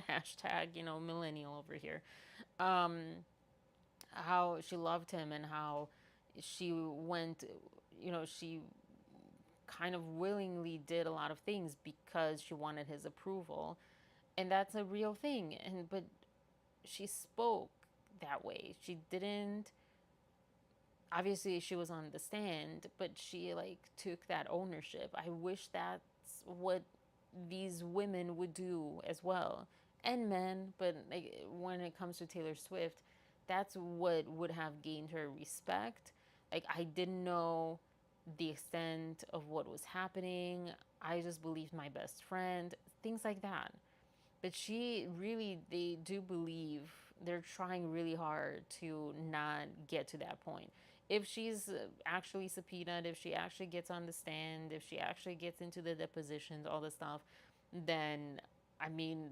Hashtag, millennial over here. Um, how she loved him and how she went, she kind of willingly did a lot of things because she wanted his approval. And that's a real thing. But she spoke that way. She didn't, obviously she was on the stand, but she like took that ownership. I wish that's what these women would do as well, and men, but like when it comes to Taylor Swift, that's what would have gained her respect. Like, I didn't know the extent of what was happening. I just believed my best friend, things like that. But she really, they do believe, they're trying really hard to not get to that point. If she's actually subpoenaed, if she actually gets on the stand, if she actually gets into the depositions, all this stuff, then I mean,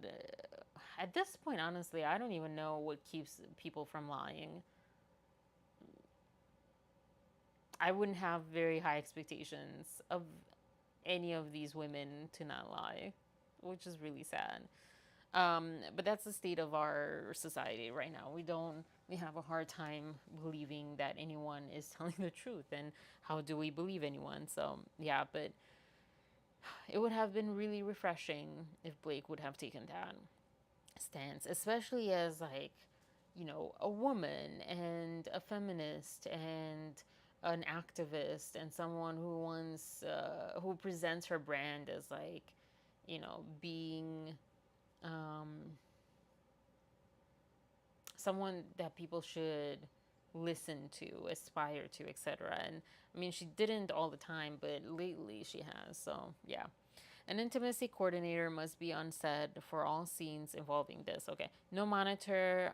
at this point, honestly, I don't even know what keeps people from lying. I wouldn't have very high expectations of any of these women to not lie, which is really sad. But that's the state of our society right now. We have a hard time believing that anyone is telling the truth. And how do we believe anyone? So, yeah, but it would have been really refreshing if Blake would have taken that stance, especially as, like, a woman and a feminist and an activist and someone who who presents her brand as, like, being um, someone that people should listen to, aspire to, etc. And I mean, she didn't all the time, but lately she has. So, yeah. An intimacy coordinator must be on set for all scenes involving this. Okay. No monitor.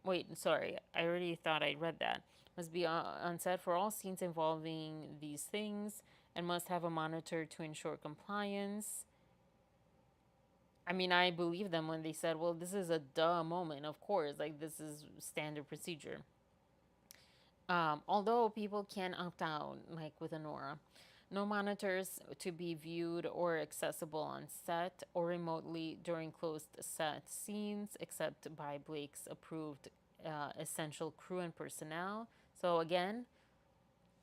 Wait, sorry. I already thought I read that. Must be on set for all scenes involving these things and must have a monitor to ensure compliance. I mean, I believe them when they said, well, this is a duh moment, of course. Like, this is standard procedure. Although people can opt out, like with Honora. No monitors to be viewed or accessible on set or remotely during closed set scenes, except by Blake's approved essential crew and personnel. So again,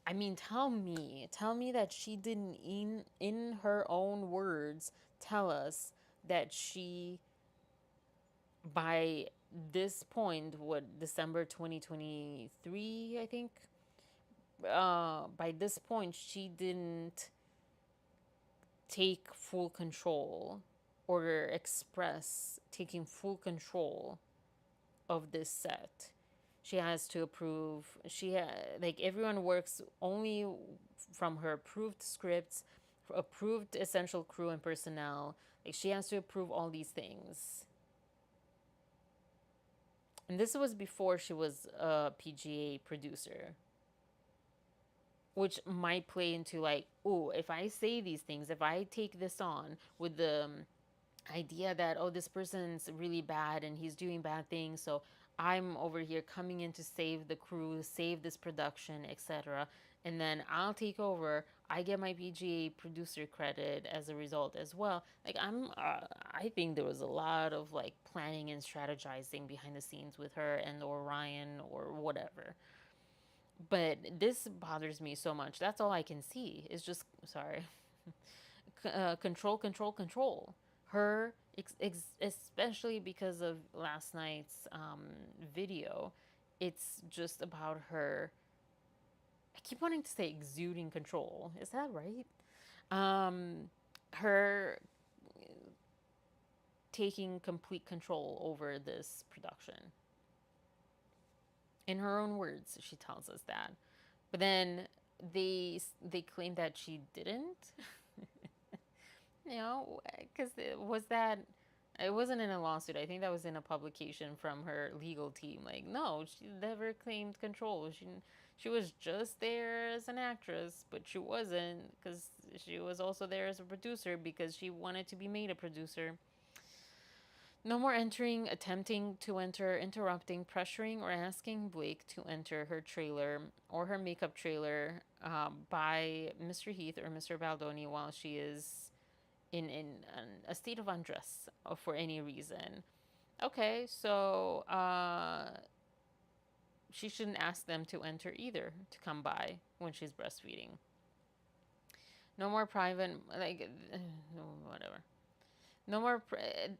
I mean, tell me that she didn't, in her own words, tell us that she, by this point, what, December 2023, I think, by this point, she didn't take full control or express taking full control of this set. She has to approve. Like, everyone works only from her approved scripts, approved essential crew and personnel. Like, she has to approve all these things. And this was before she was a PGA producer, which might play into, like, oh, if I say these things, if I take this on with the idea that, oh, this person's really bad and he's doing bad things, so I'm over here coming in to save the crew, save this production, etc., and then I'll take over, I get my PGA producer credit as a result as well. Like, I think there was a lot of, like, planning and strategizing behind the scenes with her and or Ryan or whatever. But this bothers me so much. That's all I can see. It's just, sorry, control, control, control. Her, especially because of last night's video, it's just about her. I keep wanting to say exuding control. Is that right? Her taking complete control over this production. In her own words, she tells us that. But then they claim that she didn't. Because was that, it wasn't in a lawsuit. I think that was in a publication from her legal team. Like, no, she never claimed control. She was just there as an actress, but she wasn't, because she was also there as a producer because she wanted to be made a producer. No more entering, attempting to enter, interrupting, pressuring, or asking Blake to enter her trailer or her makeup trailer by Mr. Heath or Mr. Baldoni while she is in a state of undress for any reason. Okay, so she shouldn't ask them to enter either, to come by when she's breastfeeding. No more private, like, whatever. No more,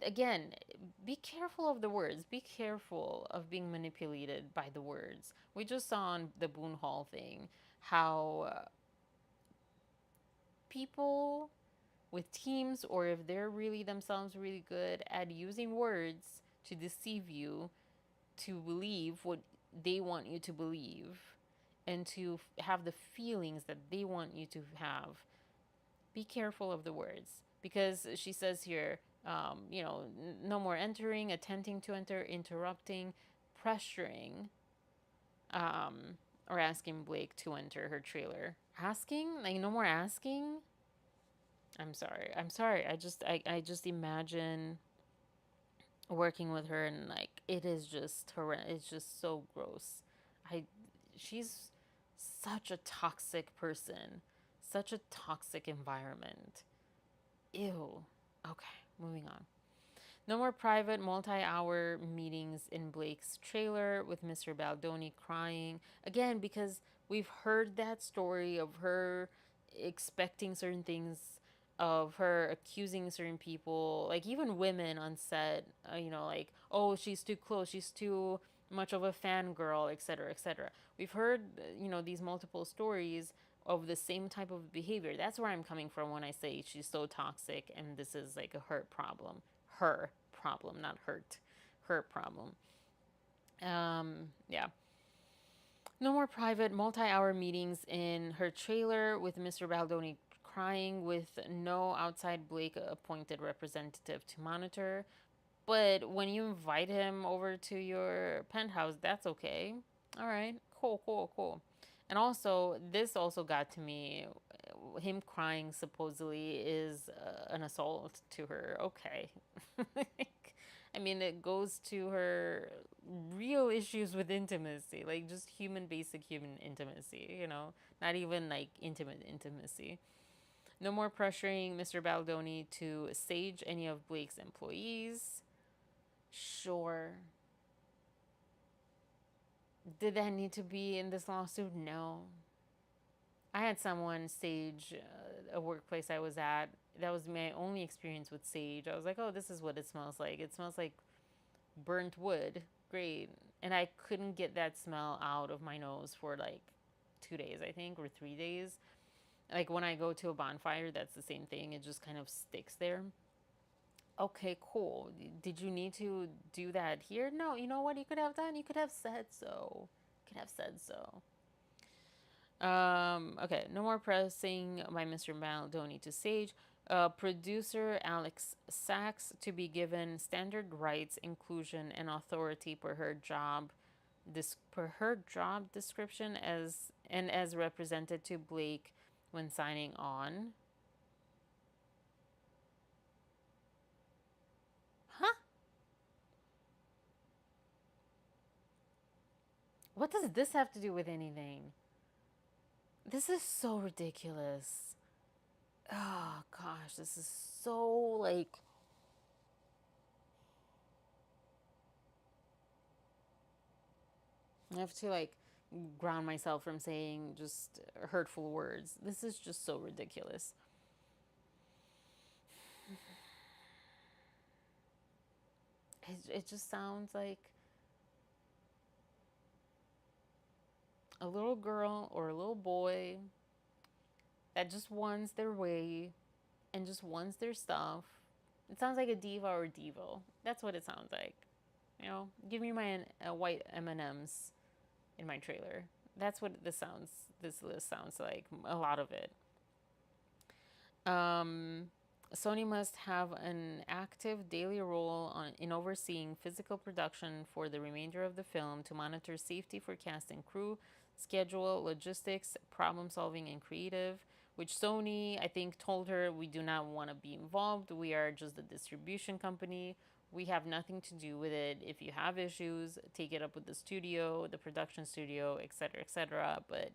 again, be careful of the words. Be careful of being manipulated by the words. We just saw on the Boone Hall thing how people with teams, or if they're really themselves really good at using words to deceive you to believe what they want you to believe and to have the feelings that they want you to have. Be careful of the words, because she says here, No more entering, attempting to enter, interrupting, pressuring, or asking Blake to enter her trailer. Asking? Like, no more asking? I'm sorry. I'm sorry. I just imagine working with her and like it is just horrendous. It's just so gross. I she's such a toxic person. Such a toxic environment. Ew. Okay, moving on. No more private multi-hour meetings in Blake's trailer with Mr. Baldoni crying. Again, because we've heard that story of her expecting certain things, of her accusing certain people, like even women on set, like, oh, she's too close, she's too much of a fangirl, etc., etc. We've heard, these multiple stories of the same type of behavior. That's where I'm coming from when I say she's so toxic and this is like a hurt problem. Her problem, not hurt. Her problem. Yeah. No more private multi-hour meetings in her trailer with Mr. Baldoni crying with no outside Blake appointed representative to monitor. But when you invite him over to your penthouse, that's okay. All right, cool, cool, cool. And also, this also got to me. Him crying supposedly is an assault to her. Okay. I mean, it goes to her real issues with intimacy, like just basic human intimacy, not even like intimate intimacy. No more pressuring Mr. Baldoni to sage any of Blake's employees. Sure. Did that need to be in this lawsuit? No. I had someone sage a workplace I was at. That was my only experience with sage. I was like, oh, this is what it smells like. It smells like burnt wood. Great. And I couldn't get that smell out of my nose for like 2 days, I think, or 3 days. Like when I go to a bonfire, that's the same thing. It just kind of sticks there. Okay, cool. Did you need to do that here? No, you know what you could have done? You could have said so. You could have said so. Okay, no more pressing by Mr. Maldoni to Sage. Producer Alex Sachs to be given standard rights, inclusion, and authority per her job description as represented to Blake when signing on. Huh? What does this have to do with anything? This is so ridiculous. Oh gosh, this is so like I have to like ground myself from saying just hurtful words. This is just so ridiculous. It just sounds like a little girl or a little boy that just wants their way and just wants their stuff. It sounds like a diva or a devo. That's what it sounds like. Give me my white M&Ms in my trailer. That's what this sounds. This list sounds like a lot of it. Sony must have an active daily role in overseeing physical production for the remainder of the film to monitor safety for cast and crew, schedule, logistics, problem solving, and creative. Which Sony, I think, told her we do not want to be involved. We are just the distribution company. We have nothing to do with it. If you have issues, take it up with the studio, the production studio, etc., etc. But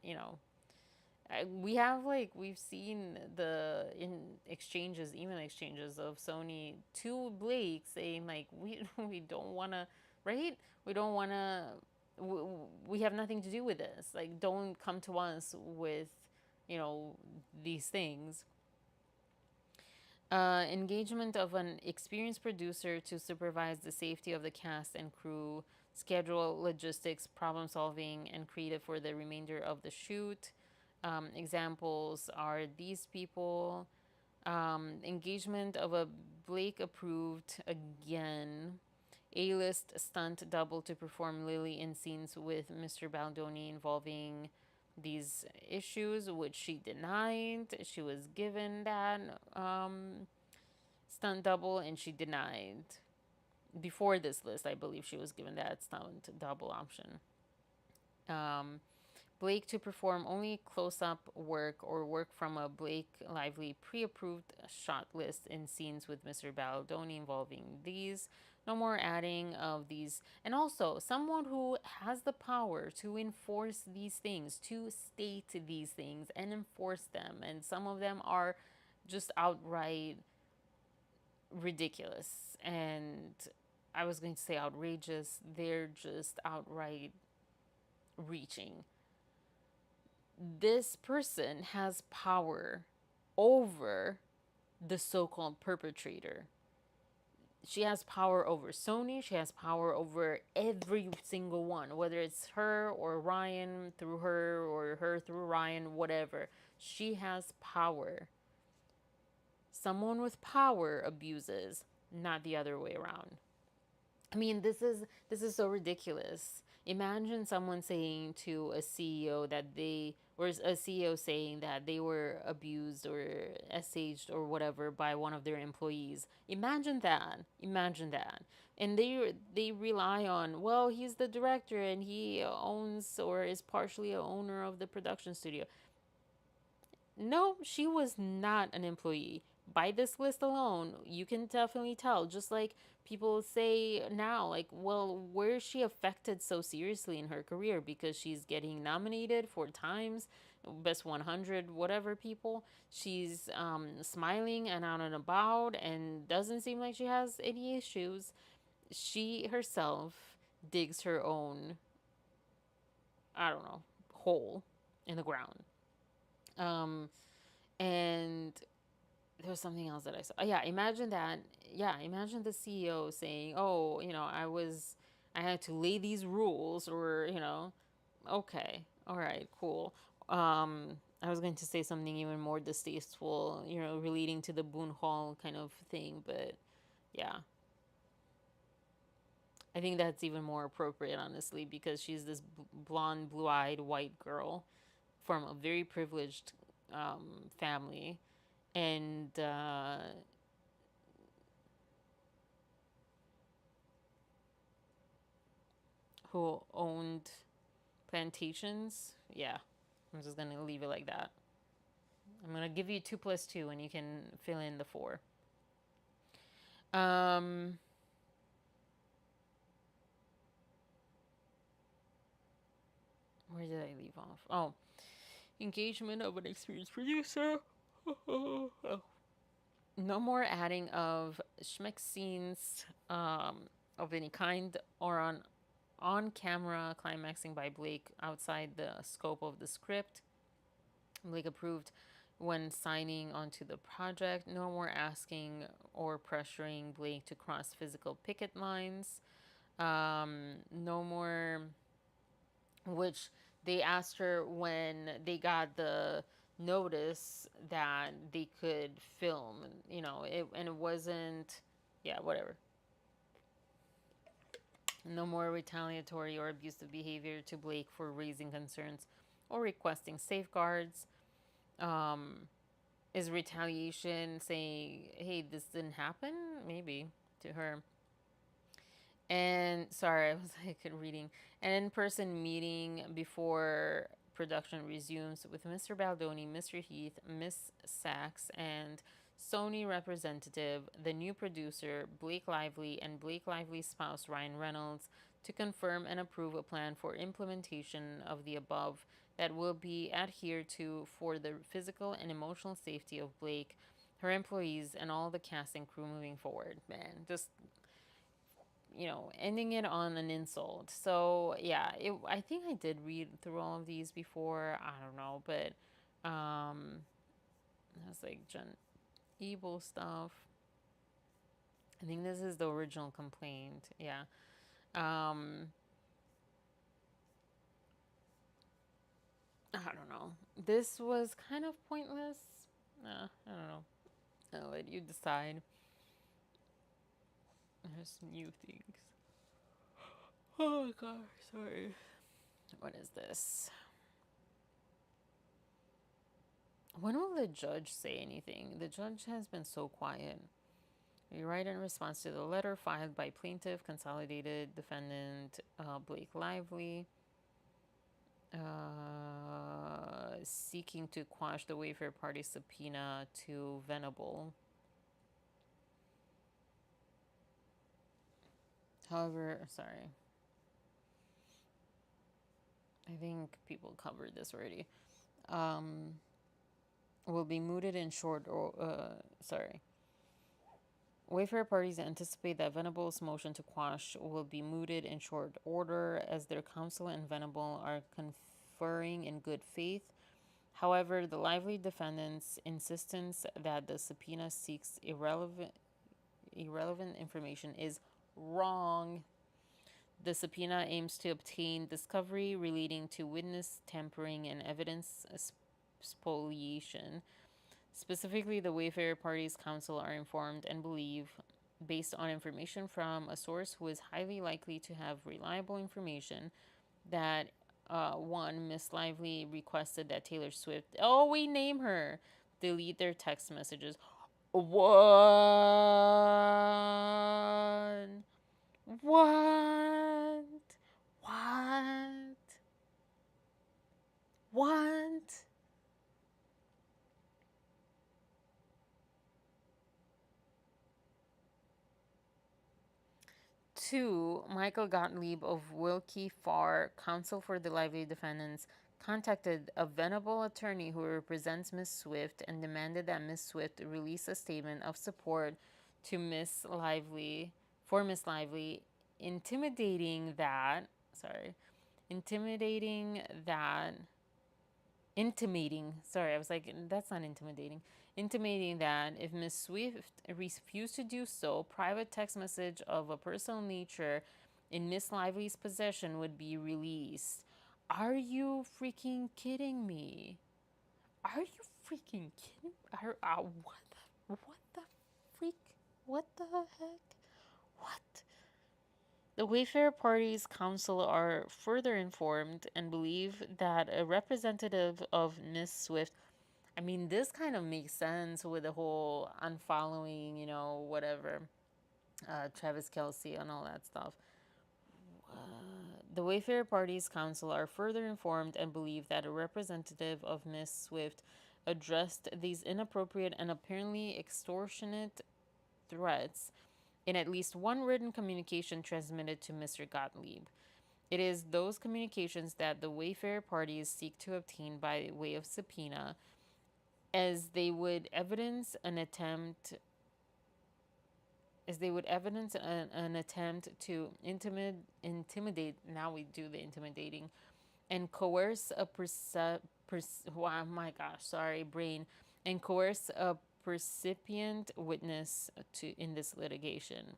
we've seen the in exchanges, email exchanges of Sony to Blake saying like we don't want to, right? We don't want to. We have nothing to do with this. Like, don't come to us with, these things. Engagement of an experienced producer to supervise the safety of the cast and crew, schedule, logistics, problem solving, and creative for the remainder of the shoot. Examples are these people. Engagement of a Blake approved, again, A-list stunt double to perform Lily in scenes with Mr. Baldoni involving these issues, which she denied. She was given that stunt double, and she denied. Before this list, I believe she was given that stunt double option. Blake to perform only close-up work or work from a Blake Lively pre-approved shot list in scenes with Mr. Baldoni involving these. No more adding of these. And also, someone who has the power to enforce these things, to state these things and enforce them. And some of them are just outright ridiculous. And I was going to say outrageous. They're just outright reaching. This person has power over the so-called perpetrator. She has power over Sony. She has power over every single one, whether it's her or Ryan through her or her through Ryan, whatever. She has power. Someone with power abuses, not the other way around. I mean, this is so ridiculous. Imagine someone saying to a CEO that they, or a CEO saying that they were abused or SH'd or whatever by one of their employees. Imagine that. Imagine that. And they rely on, well, he's the director and he owns or is partially a owner of the production studio. No, she was not an employee. By this list alone, you can definitely tell. Just like people say now, like, well, where is she affected so seriously in her career? Because she's getting nominated 4 times, best 100, whatever people. She's smiling and out and about and doesn't seem like she has any issues. She herself digs her own, I don't know, hole in the ground. Um, and there was something else that I saw. Yeah, imagine that. Yeah, imagine the CEO saying, "Oh, I had to lay these rules," or okay, all right, cool. I was going to say something even more distasteful, relating to the Boone Hall kind of thing, but yeah, I think that's even more appropriate, honestly, because she's this blonde, blue-eyed white girl from a very privileged family, and who owned plantations. Yeah, I'm just gonna leave it like that. I'm gonna give you 2 plus 2, and you can fill in the 4. Um, where did I leave off? Oh, engagement of an experienced producer. Oh. No more adding of schmeck scenes of any kind or on camera climaxing by Blake outside the scope of the script. Blake approved when signing onto the project. No more asking or pressuring Blake to cross physical picket lines. No more, which they asked her when they got the notice that they could film, and it wasn't, yeah, whatever. No more retaliatory or abusive behavior to Blake for raising concerns or requesting safeguards. Um, is retaliation saying, hey, this didn't happen? Maybe to her. And sorry, I was like reading. An in person meeting before production resumes with Mr. Baldoni, Mr. Heath, Miss Sachs, and Sony representative, the new producer, Blake Lively, and Blake Lively's spouse, Ryan Reynolds, to confirm and approve a plan for implementation of the above that will be adhered to for the physical and emotional safety of Blake, her employees, and all the cast and crew moving forward. Man, just ending it on an insult. So yeah, I think I did read through all of these before. I don't know, but that's like Gen Evil stuff. I think this is the original complaint. Yeah. Um, I don't know. This was kind of pointless. I don't know. I'll let you decide. There's some new things. Oh my god, sorry. What is this? When will the judge say anything? The judge has been so quiet. Rewrite in response to the letter filed by plaintiff, consolidated defendant Blake Lively, seeking to quash the Wayfair Party subpoena to Venable. However, sorry, I think people covered this already. Will be mooted in short or sorry. Wayfair parties anticipate that Venable's motion to quash will be mooted in short order as their counsel and Venable are conferring in good faith. However, the Lively defendants' insistence that the subpoena seeks irrelevant information is wrong. The subpoena aims to obtain discovery relating to witness tampering and evidence spoliation. Specifically, the Wayfair Party's counsel are informed and believe, based on information from a source who is highly likely to have reliable information, that one, Miss Lively requested that Taylor Swift, oh, we name her, delete their text messages. What? What? What? What? Two, Michael Gottlieb of Wilkie Farr, counsel for the Lively defendants, contacted a Venable attorney who represents Miss Swift and demanded that Miss Swift release a statement of support to Miss Lively, for Miss Lively, intimidating that, sorry, intimidating that intimating, sorry, I was like, that's not intimidating. Intimating that if Miss Swift refused to do so, private text message of a personal nature in Miss Lively's possession would be released. Are you freaking kidding me? Are you freaking kidding? What the freak? What the heck? What? The Wayfair Party's counsel are further informed and believe that a representative of Miss Swift, I mean, this kind of makes sense with the whole unfollowing, whatever, Travis Kelsey and all that stuff. The Wayfair Party's counsel are further informed and believe that a representative of Miss Swift addressed these inappropriate and apparently extortionate threats in at least one written communication transmitted to Mr. Gottlieb. It is those communications that the Wayfair parties seek to obtain by way of subpoena, as they would evidence an attempt to intimidate. Now we do the intimidating and coerce a oh my gosh, sorry, brain, and coerce a percipient witness to in this litigation.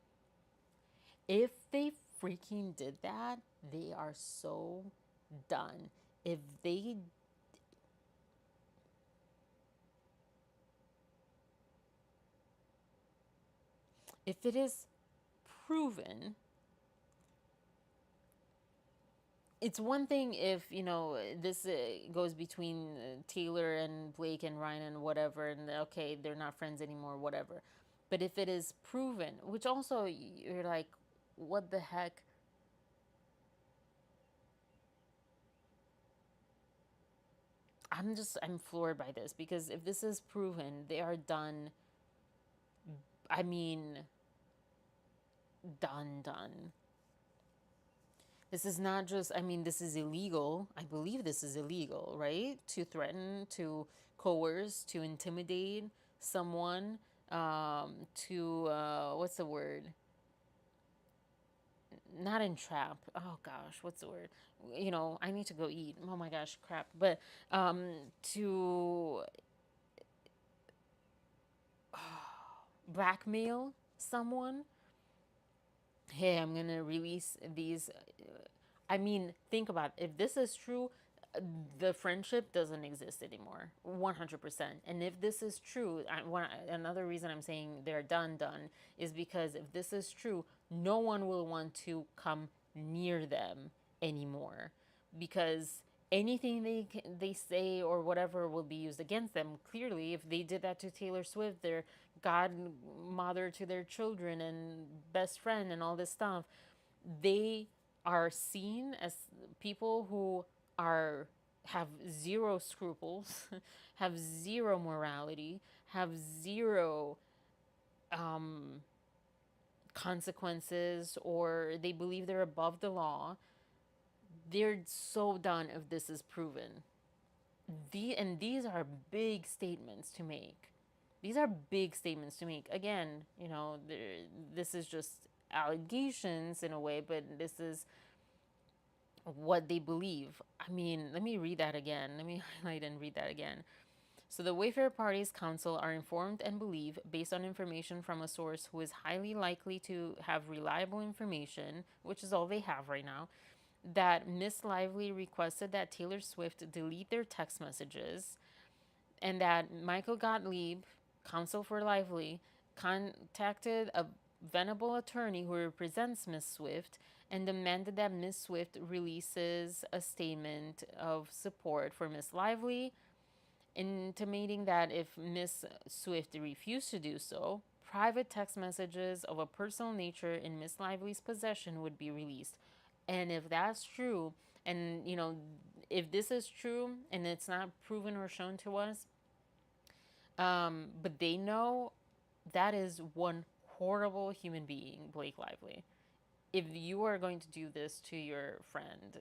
If they freaking did that, they are so done. If it is proven, it's one thing if this goes between Taylor and Blake and Ryan and whatever, and okay, they're not friends anymore, whatever. But if it is proven, which also you're like, what the heck? I'm floored by this, because if this is proven, they are done. I mean, done. This is not just, I mean, this is illegal. I believe this is illegal, right? To threaten, to coerce, to intimidate someone, what's the word? Not entrap. Oh gosh, what's the word? I need to go eat. Oh my gosh, crap. But to blackmail someone. Hey, I'm gonna release these. I mean, think about it. If this is true, the friendship doesn't exist anymore, 100%. And if this is true, another reason I'm saying they're done is because if this is true, no one will want to come near them anymore, because anything they say or whatever will be used against them. Clearly, if they did that to Taylor Swift, they're godmother to their children and best friend and all this stuff, they are seen as people who are have zero scruples, have zero morality, have zero consequences, or they believe they're above the law. They're so done if this is proven. These are big statements to make. These are big statements to make. Again, this is just allegations in a way, but this is what they believe. I mean, let me read that again. Let me highlight and read that again. So the Wayfarer Party's counsel are informed and believe, based on information from a source who is highly likely to have reliable information, which is all they have right now, that Miss Lively requested that Taylor Swift delete their text messages, and that Michael Gottlieb, counsel for Lively, contacted a venerable attorney who represents Miss Swift and demanded that Miss Swift releases a statement of support for Miss Lively, intimating that if Miss Swift refused to do so, private text messages of a personal nature in Miss Lively's possession would be released. And if that's true, and if this is true and it's not proven or shown to us, but they know, that is one horrible human being, Blake Lively. If you are going to do this to your friend,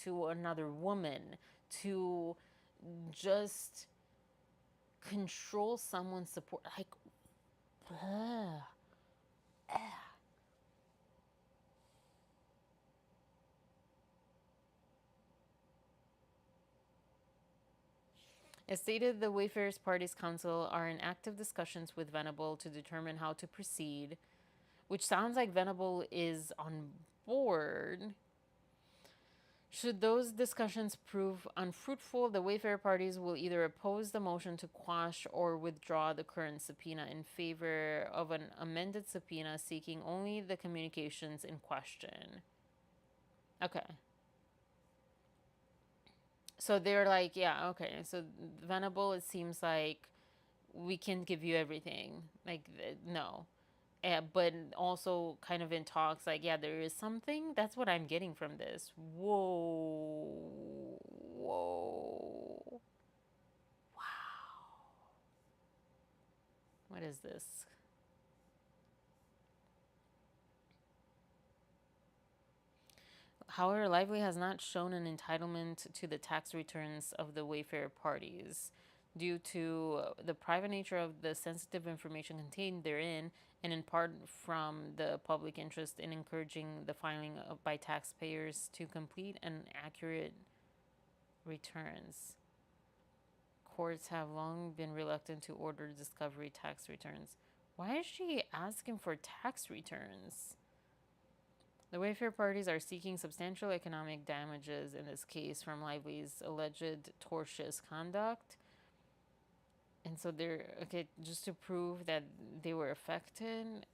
to another woman, to just control someone's support, like, ugh. As stated, the Wayfarers Party's council are in active discussions with Venable to determine how to proceed, which sounds like Venable is on board. Should those discussions prove unfruitful, the Wayfarer parties will either oppose the motion to quash or withdraw the current subpoena in favor of an amended subpoena seeking only the communications in question. Okay. So they're like, yeah, okay. So Venable, it seems like we can give you everything. Like, no. But also kind of in talks, like, yeah, there is something. That's what I'm getting from this. Whoa. Whoa. What is this? However, Lively has not shown an entitlement to the tax returns of the Wayfarer parties due to the private nature of the sensitive information contained therein, and in part from the public interest in encouraging the filing by taxpayers to complete and accurate returns. Courts have long been reluctant to order discovery tax returns. Why is she asking for tax returns? The Wayfarer parties are seeking substantial economic damages in this case from Lively's alleged tortious conduct. And so they're, okay, just to prove that they were affected,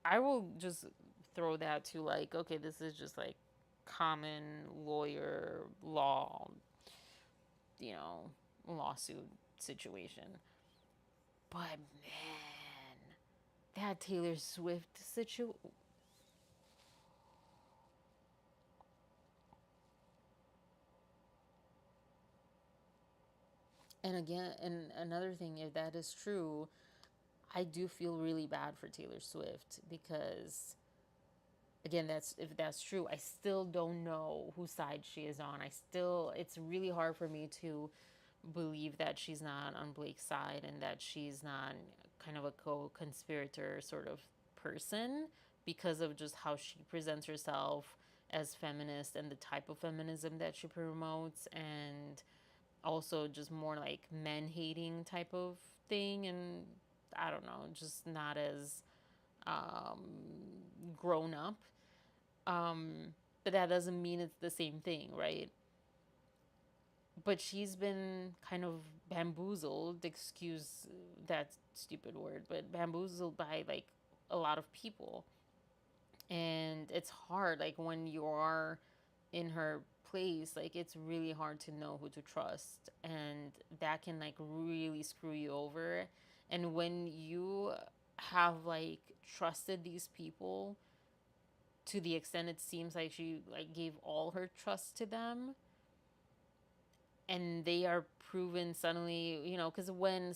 I will just throw that to, like, okay, this is just like common lawyer law, lawsuit situation. But man, that Taylor Swift situation. And again, and another thing, if that is true, I do feel really bad for Taylor Swift because, again, that's if that's true, I still don't know whose side she is on. It's really hard for me to believe that she's not on Blake's side and that she's not kind of a co-conspirator sort of person because of just how she presents herself as feminist and the type of feminism that she promotes, and also just more like men hating type of thing, and I don't know, just not as um, grown up. But that doesn't mean it's the same thing, right? But she's been kind of bamboozled, excuse that stupid word, but bamboozled by like a lot of people. And it's hard, like when you are in her place, like it's really hard to know who to trust, and that can like really screw you over. And when you have like trusted these people to the extent it seems like she like gave all her trust to them, and they are proven suddenly, because when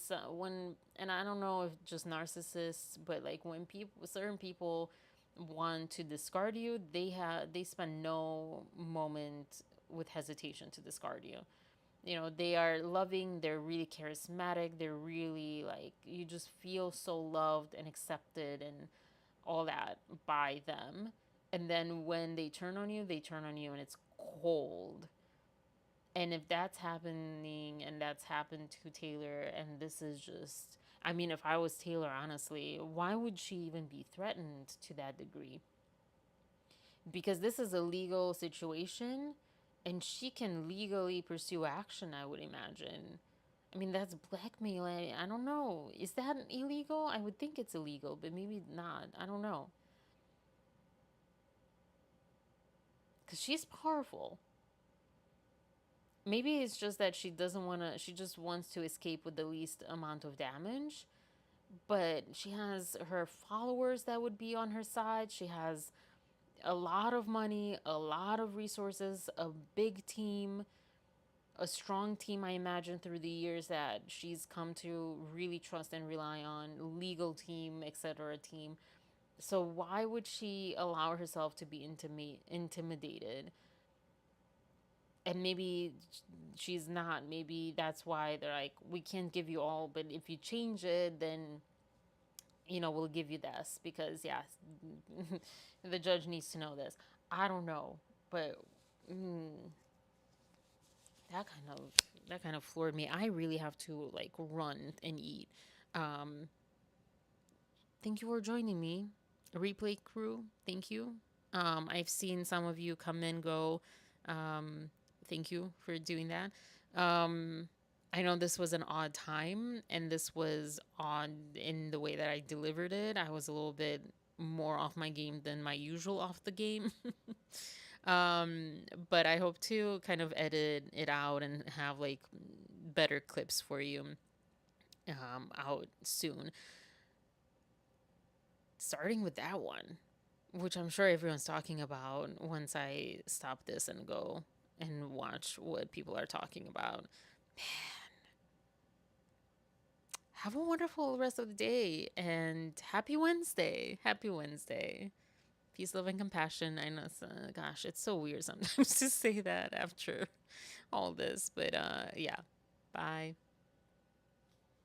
and I don't know if just narcissists, but like when people certain people want to discard you, they spend no moment with hesitation to discard you. They are loving, they're really charismatic, they're really like, you just feel so loved and accepted and all that by them. And then when they turn on you, they turn on you and it's cold. And if that's happening, and that's happened to Taylor, and this is just, I mean, if I was Taylor, honestly, why would she even be threatened to that degree? Because this is a legal situation and she can legally pursue action, I would imagine. I mean, that's blackmail. I don't know. Is that illegal? I would think it's illegal, but maybe not. I don't know. Because she's powerful. Maybe it's just that she doesn't want to, she just wants to escape with the least amount of damage. But she has her followers that would be on her side. She has a lot of money, a lot of resources, a big team, a strong team, I imagine, through the years that she's come to really trust and rely on, legal team, etc. team. So why would she allow herself to be intimidated? And maybe she's not. Maybe that's why they're like, we can't give you all, but if you change it, then we'll give you this, because yeah, the judge needs to know this. I don't know, but mm, that kind of that kind of floored me. I really have to like run and eat. Um, Thank you for joining me, replay crew. Thank you. I've seen some of you come and go. Um, Thank you for doing that. Um, I know this was an odd time, and this was odd in the way that I delivered it. I was a little bit more off my game than my usual off the game. um, but I hope to kind of edit it out and have like better clips for you out soon. Starting with that one, which I'm sure everyone's talking about once I stop this and go and watch what people are talking about. Have a wonderful rest of the day and happy Wednesday. Happy Wednesday. Peace, love, and compassion. I know, gosh, it's so weird sometimes to say that after all this, but yeah. Bye.